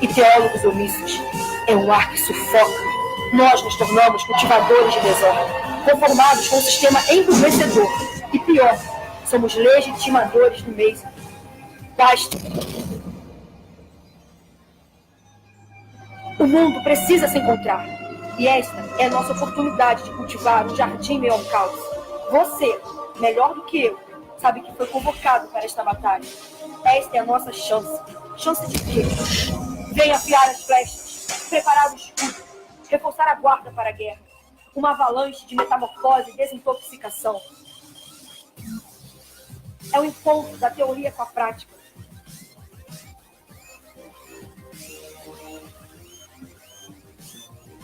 e teólogos omissos. É um ar que sufoca. Nós nos tornamos cultivadores de desordem, conformados com um sistema embrutecedor. E pior, somos legitimadores do mesmo. Basta. O mundo precisa se encontrar. E esta é a nossa oportunidade de cultivar um jardim meio ao caos. Você, melhor do que eu, sabe que foi convocado para esta batalha. Esta é a nossa chance. Chance de quê? Venha afiar as flechas, preparar o escudo, reforçar a guarda para a guerra. Uma avalanche de metamorfose e desintoxicação. É o encontro da teoria com a prática.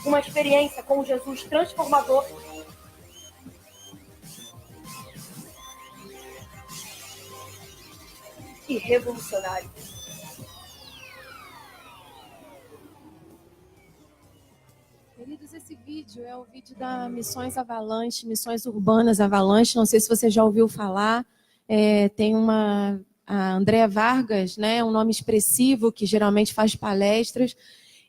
Uma experiência com o Jesus transformador e revolucionário. Queridos, esse vídeo é o vídeo da Missões Avalanche, Missões Urbanas Avalanche. Não sei se você já ouviu falar. Tem a Andréa Vargas, né, um nome expressivo que geralmente faz palestras.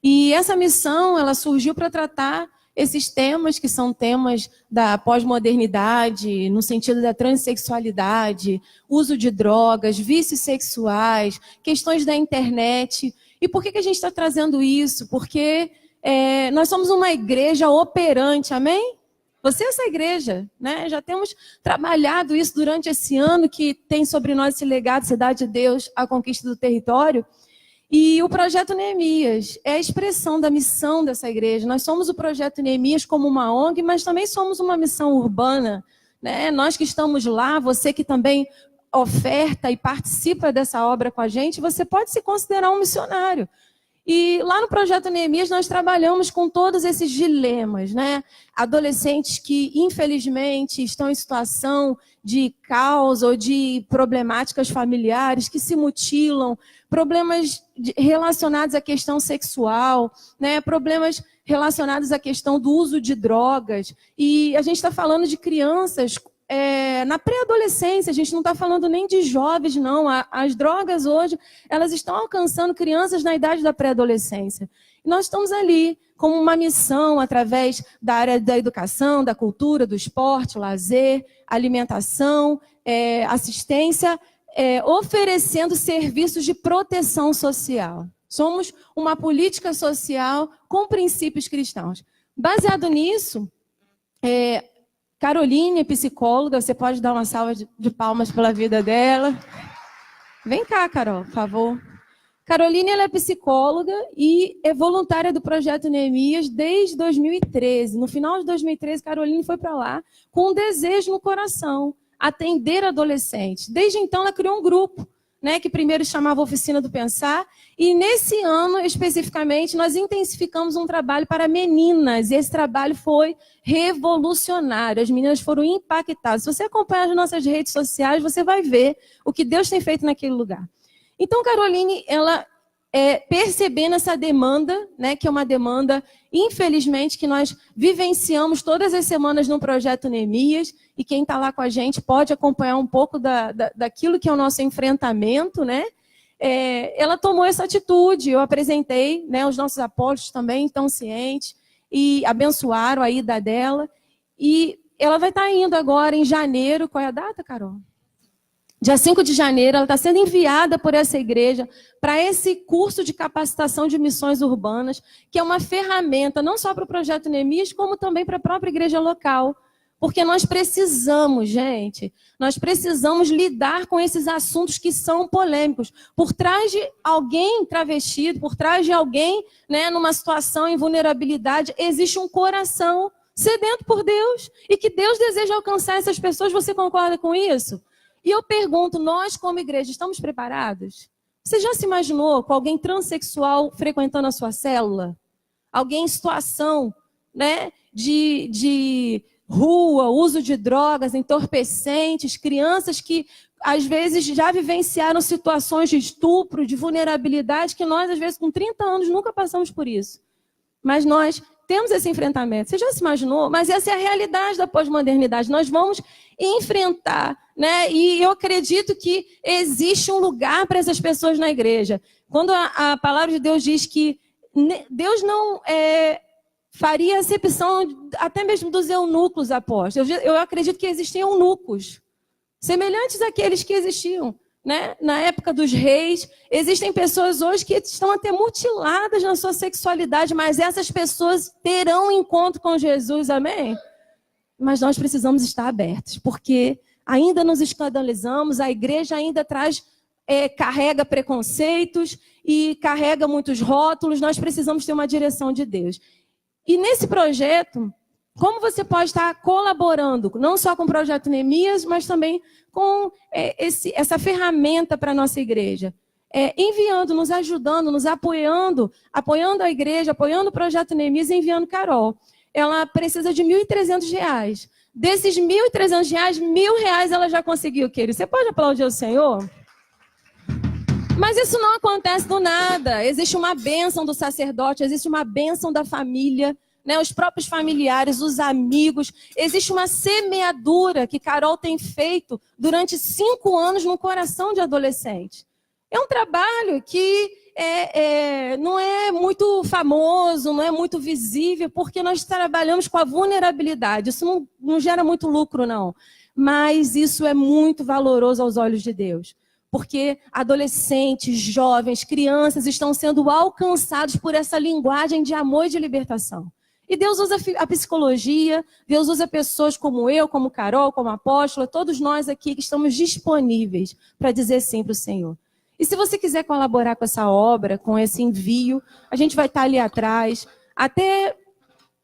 E essa missão, ela surgiu para tratar esses temas que são temas da pós-modernidade, no sentido da transexualidade, uso de drogas, vícios sexuais, questões da internet. E por que a gente está trazendo isso? Porque nós somos uma igreja operante, amém? Você é essa igreja, né? Já temos trabalhado isso durante esse ano que tem sobre nós esse legado, Cidade de Deus, a conquista do território. E o Projeto Neemias é a expressão da missão dessa igreja. Nós somos o Projeto Neemias como uma ONG, mas também somos uma missão urbana, né? Nós que estamos lá, você que também oferta e participa dessa obra com a gente, você pode se considerar um missionário. E lá no Projeto Neemias nós trabalhamos com todos esses dilemas, né? Adolescentes que, infelizmente, estão em situação de caos ou de problemáticas familiares, que se mutilam, problemas relacionados à questão sexual, né? Problemas relacionados à questão do uso de drogas. E a gente está falando de crianças na pré-adolescência, a gente não está falando nem de jovens, não. As drogas hoje, elas estão alcançando crianças na idade da pré-adolescência. E nós estamos ali como uma missão através da área da educação, da cultura, do esporte, lazer, alimentação, assistência, oferecendo serviços de proteção social. Somos uma política social com princípios cristãos. Baseado nisso, Caroline é psicóloga, você pode dar uma salva de palmas pela vida dela. Vem cá, Carol, por favor. Caroline, ela é psicóloga e é voluntária do Projeto Neemias desde 2013. No final de 2013, Caroline foi para lá com um desejo no coração, atender adolescentes. Desde então, ela criou um grupo, né, que primeiro chamava Oficina do Pensar, e nesse ano, especificamente, nós intensificamos um trabalho para meninas, e esse trabalho foi revolucionário. As meninas foram impactadas. Se você acompanhar as nossas redes sociais, você vai ver o que Deus tem feito naquele lugar. Então, Caroline, ela percebendo essa demanda, né, que é uma demanda, infelizmente, que nós vivenciamos todas as semanas no Projeto Neemias, e quem está lá com a gente pode acompanhar um pouco daquilo que é o nosso enfrentamento, né? Ela tomou essa atitude, eu apresentei, né, os nossos apóstolos também estão cientes, e abençoaram a ida dela, e ela vai estar indo agora em janeiro. Qual é a data, Carol? Dia 5 de janeiro, ela está sendo enviada por essa igreja para esse curso de capacitação de missões urbanas, que é uma ferramenta não só para o Projeto Neemias, como também para a própria igreja local. Porque nós precisamos, gente, nós precisamos lidar com esses assuntos que são polêmicos. Por trás de alguém travestido, por trás de alguém, né, numa situação em vulnerabilidade, existe um coração sedento por Deus, e que Deus deseja alcançar essas pessoas. Você concorda com isso? E eu pergunto, nós como igreja, estamos preparados? Você já se imaginou com alguém transexual frequentando a sua célula? Alguém em situação, né, de rua, uso de drogas, entorpecentes, crianças que às vezes já vivenciaram situações de estupro, de vulnerabilidade, que nós às vezes com 30 anos nunca passamos por isso. Mas nós temos esse enfrentamento. Você já se imaginou? Mas essa é a realidade da pós-modernidade. Nós vamos enfrentar, né? E eu acredito que existe um lugar para essas pessoas na igreja. Quando a palavra de Deus diz que Deus não faria acepção até mesmo dos eunucos apóstolos. Eu acredito que existem eunucos, semelhantes àqueles que existiam, né? Na época dos reis. Existem pessoas hoje que estão até mutiladas na sua sexualidade, mas essas pessoas terão encontro com Jesus, amém? Mas nós precisamos estar abertos, porque ainda nos escandalizamos, a igreja ainda carrega preconceitos e carrega muitos rótulos. Nós precisamos ter uma direção de Deus. E nesse projeto, como você pode estar colaborando, não só com o Projeto Neemias, mas também com essa ferramenta para a nossa igreja? Enviando, nos ajudando, nos apoiando a igreja, apoiando o Projeto Neemias e enviando Carol. Ela precisa de R$ 1.300. Desses R$ 1.300, R$ 1.000 ela já conseguiu, querido. Você pode aplaudir o Senhor? Mas isso não acontece do nada. Existe uma bênção do sacerdote, existe uma bênção da família, né? Os próprios familiares, os amigos. Existe uma semeadura que Carol tem feito durante 5 anos no coração de adolescente. É um trabalho que não é muito famoso, não é muito visível, porque nós trabalhamos com a vulnerabilidade. Isso não gera muito lucro, não. Mas isso é muito valoroso aos olhos de Deus. Porque adolescentes, jovens, crianças estão sendo alcançados por essa linguagem de amor e de libertação. E Deus usa a psicologia, Deus usa pessoas como eu, como Carol, como Apóstola, todos nós aqui que estamos disponíveis para dizer sim para o Senhor. E se você quiser colaborar com essa obra, com esse envio, a gente vai estar ali atrás. Até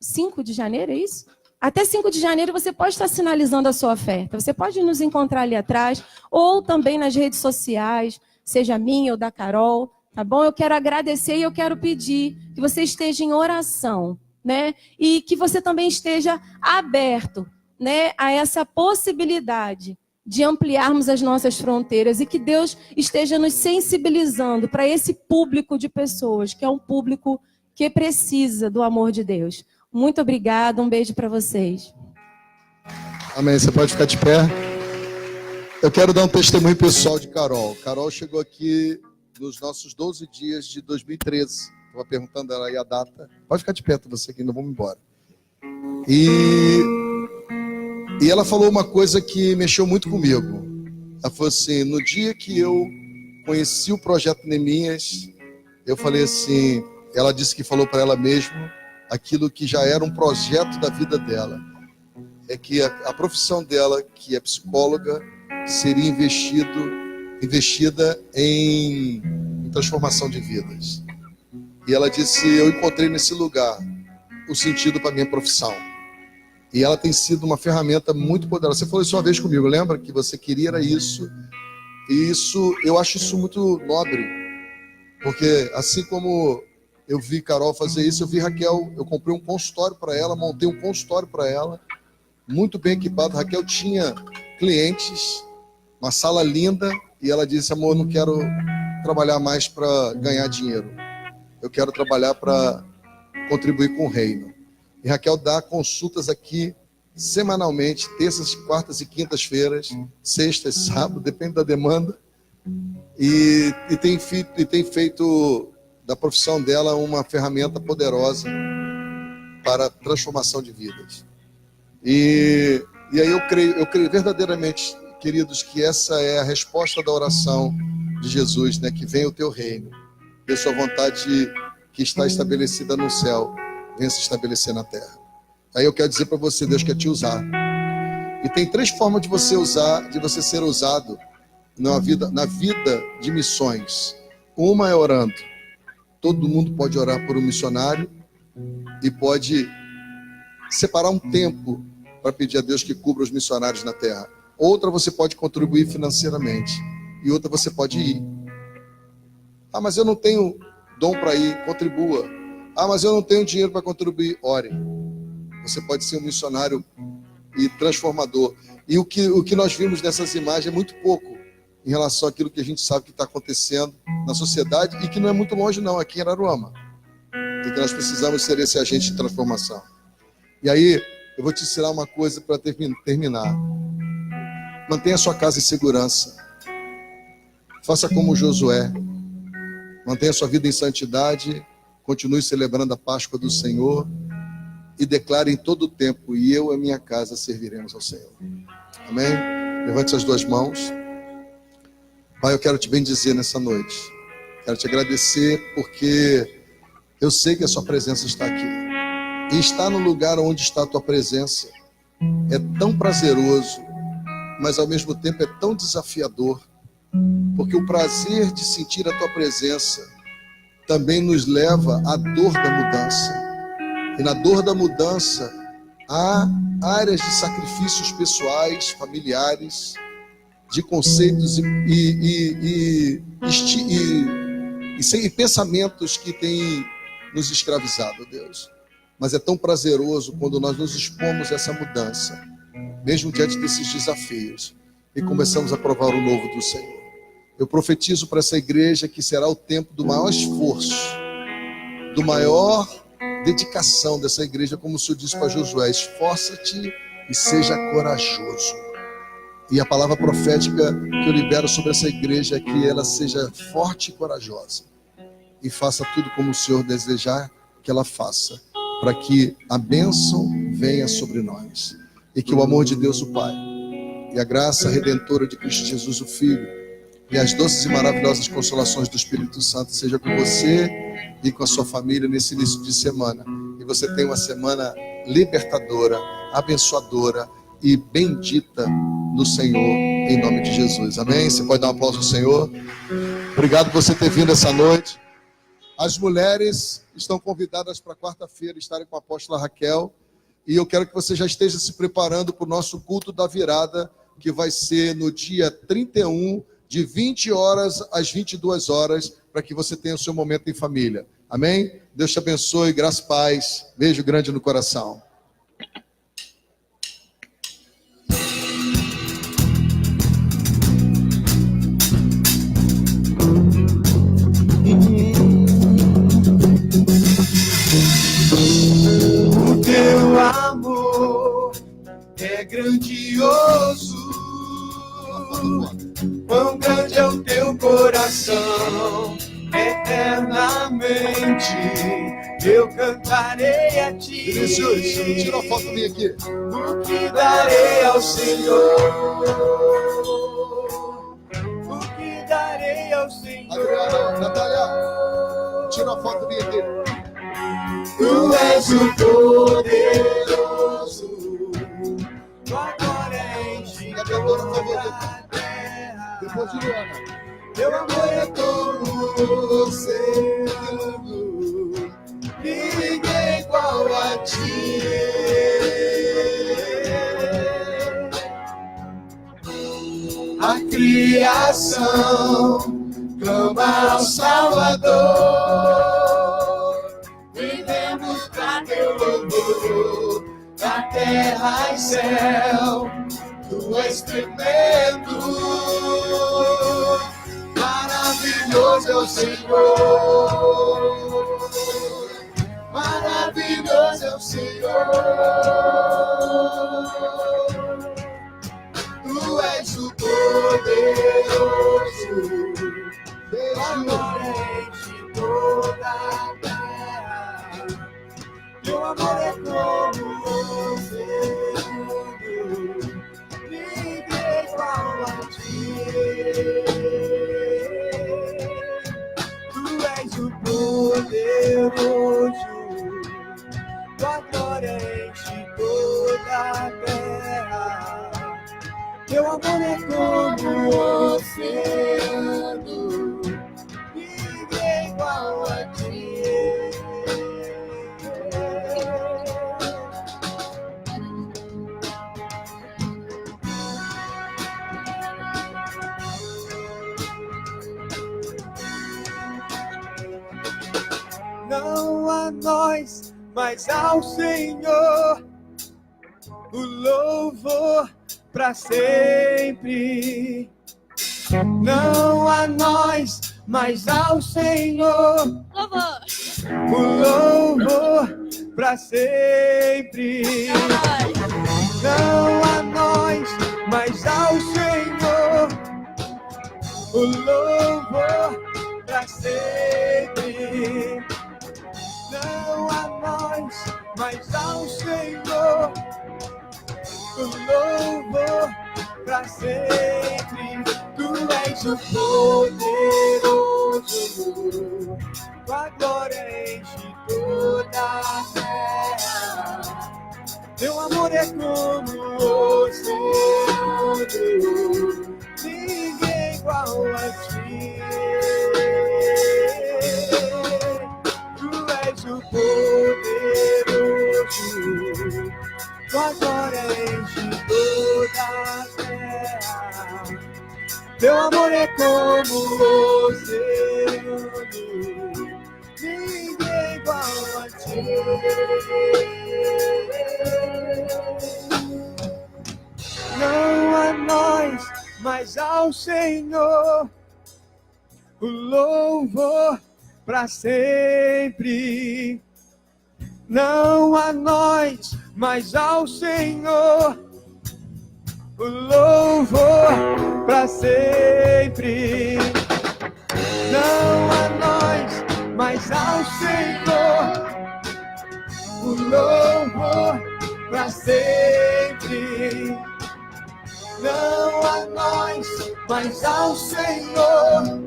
5 de janeiro, é isso? Até 5 de janeiro você pode estar sinalizando a sua oferta. Você pode nos encontrar ali atrás, ou também nas redes sociais, seja minha ou da Carol, tá bom? Eu quero agradecer e eu quero pedir que você esteja em oração, né? E que você também esteja aberto, né, a essa possibilidade de ampliarmos as nossas fronteiras e que Deus esteja nos sensibilizando para esse público de pessoas, que é um público que precisa do amor de Deus. Muito obrigada, um beijo para vocês. Amém, você pode ficar de pé. Eu quero dar um testemunho pessoal de Carol. Carol chegou aqui nos nossos 12 dias de 2013. Estava perguntando ela aí a data. Pode ficar de pé, você que ainda vamos embora. E ela falou uma coisa que mexeu muito comigo. Ela falou assim, no dia que eu conheci o Projeto Neemias, eu falei assim, ela disse que falou para ela mesma aquilo que já era um projeto da vida dela. É que a profissão dela, que é psicóloga, seria investida em transformação de vidas. E ela disse: eu encontrei nesse lugar o sentido para minha profissão. E ela tem sido uma ferramenta muito poderosa. Você falou isso uma vez comigo, lembra? Que você queria era isso. E isso, eu acho isso muito nobre. Porque assim como eu vi Carol fazer isso, eu vi Raquel, eu comprei um consultório para ela, montei um consultório para ela, muito bem equipado. Raquel tinha clientes, uma sala linda, e ela disse: amor, não quero trabalhar mais para ganhar dinheiro. Eu quero trabalhar para contribuir com o reino. E Raquel dá consultas aqui semanalmente, terças, quartas e quintas-feiras, sextas, sábado, depende da demanda. E tem feito da profissão dela uma ferramenta poderosa para a transformação de vidas. E aí eu creio verdadeiramente, queridos, que essa é a resposta da oração de Jesus, né? Que venha o teu reino, e a sua vontade que está estabelecida no céu venha se estabelecer na terra. Aí eu quero dizer para você, Deus quer te usar. E tem 3 formas de você ser usado na vida de missões. Uma é orando. Todo mundo pode orar por um missionário e pode separar um tempo para pedir a Deus que cubra os missionários na terra. Outra, você pode contribuir financeiramente. E outra, você pode ir. Ah, mas eu não tenho dom para ir. Contribua. Ah, mas eu não tenho dinheiro para contribuir. Ore. Você pode ser um missionário e transformador. E o que nós vimos nessas imagens é muito pouco em relação àquilo que a gente sabe que está acontecendo na sociedade e que não é muito longe não, aqui em Araruama. E que nós precisamos ser esse agente de transformação. E aí, eu vou te ensinar uma coisa para terminar. Mantenha a sua casa em segurança. Faça como Josué. Mantenha a sua vida em santidade. Continue celebrando a Páscoa do Senhor. E declare em todo o tempo: e eu e a minha casa serviremos ao Senhor. Amém? Levante as 2 mãos. Pai, eu quero te bendizer nessa noite. Quero te agradecer porque eu sei que a sua presença está aqui. E estar no lugar onde está a tua presença é tão prazeroso, mas ao mesmo tempo é tão desafiador. Porque o prazer de sentir a tua presença também nos leva à dor da mudança. E na dor da mudança há áreas de sacrifícios pessoais, familiares, de conceitos e pensamentos que têm nos escravizado, Deus. Mas é tão prazeroso quando nós nos expomos a essa mudança, mesmo diante desses desafios, e começamos a provar o novo do Senhor. Eu profetizo para essa igreja que será o tempo do maior esforço, do maior dedicação dessa igreja, como o Senhor disse para Josué: esforça-te e seja corajoso. E a palavra profética que eu libero sobre essa igreja é que ela seja forte e corajosa. E faça tudo como o Senhor desejar que ela faça, para que a bênção venha sobre nós. E que o amor de Deus, o Pai, e a graça redentora de Cristo Jesus, o Filho, e as doces e maravilhosas consolações do Espírito Santo seja com você e com a sua família nesse início de semana. E você tenha uma semana libertadora, abençoadora e bendita no Senhor, em nome de Jesus. Amém? Você pode dar um aplauso ao Senhor. Obrigado por você ter vindo essa noite. As mulheres estão convidadas para quarta-feira estarem com a apóstola Raquel. E eu quero que você já esteja se preparando para o nosso culto da virada, que vai ser no dia 31, de 20 horas às 22 horas, para que você tenha o seu momento em família. Amém? Deus te abençoe, graça e paz. Beijo grande no coração. O teu amor é grandioso. Quão grande é o teu coração, eternamente eu cantarei a ti. Vinícius, tira uma foto minha aqui. O que darei ao Senhor? O que darei ao Senhor? Adriana, Natália, tira uma foto minha aqui. Tu és o poderoso, tua glória enche toda a terra. Depois de Luana. Teu amor é como oceano, ninguém igual a ti. A criação clama ao Salvador. Vivemos pra teu louvor, da terra e céu, tu és tremendo. Maravilhoso é o Senhor, maravilhoso é o Senhor. Tu és o poderoso, Deus de toda a terra. Teu amor é como o oceano, ninguém igual a ti. Tu és o poderoso, tua glória enche toda a terra. Teu amor é como o oceano, ninguém igual a ti. Não a nós, mas ao Senhor o louvor para sempre. Não a nós, mas ao Senhor o louvor para sempre. Não a nós, mas ao Senhor o louvor para sempre. Não a nós, mas ao Senhor o louvor pra sempre. Tu és o poderoso, tua glória enche toda a terra. Teu amor é como o oceano, ninguém igual a ti. Tu és o poderoso, tua glória enche toda a terra. Teu amor é como o oceano, ninguém igual a ti. Não a nós, mas ao Senhor o louvor para sempre. Não a nós, mas ao Senhor o louvor para sempre. Não a nós, mas ao Senhor o louvor para sempre. Não a nós, mas ao Senhor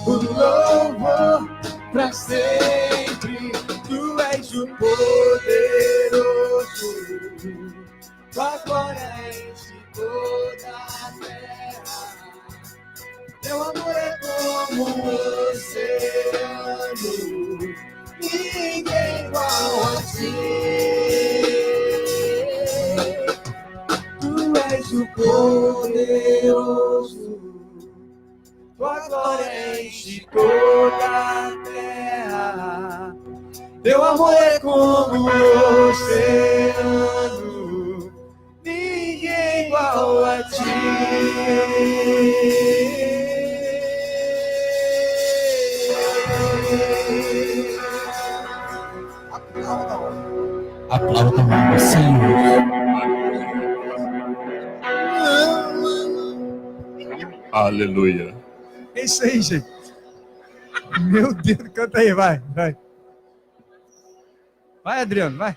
o louvor para sempre. Tu és o poderoso, tua glória enche toda a terra. Teu amor é como o oceano, ninguém igual a ti. Tu és o poderoso, tua glória enche toda a terra. Teu amor é como o oceano, ninguém igual a ti. Aplauda o Senhor. Aleluia. É isso aí, gente. Meu Deus, canta aí, vai. Vai, Adriano, vai.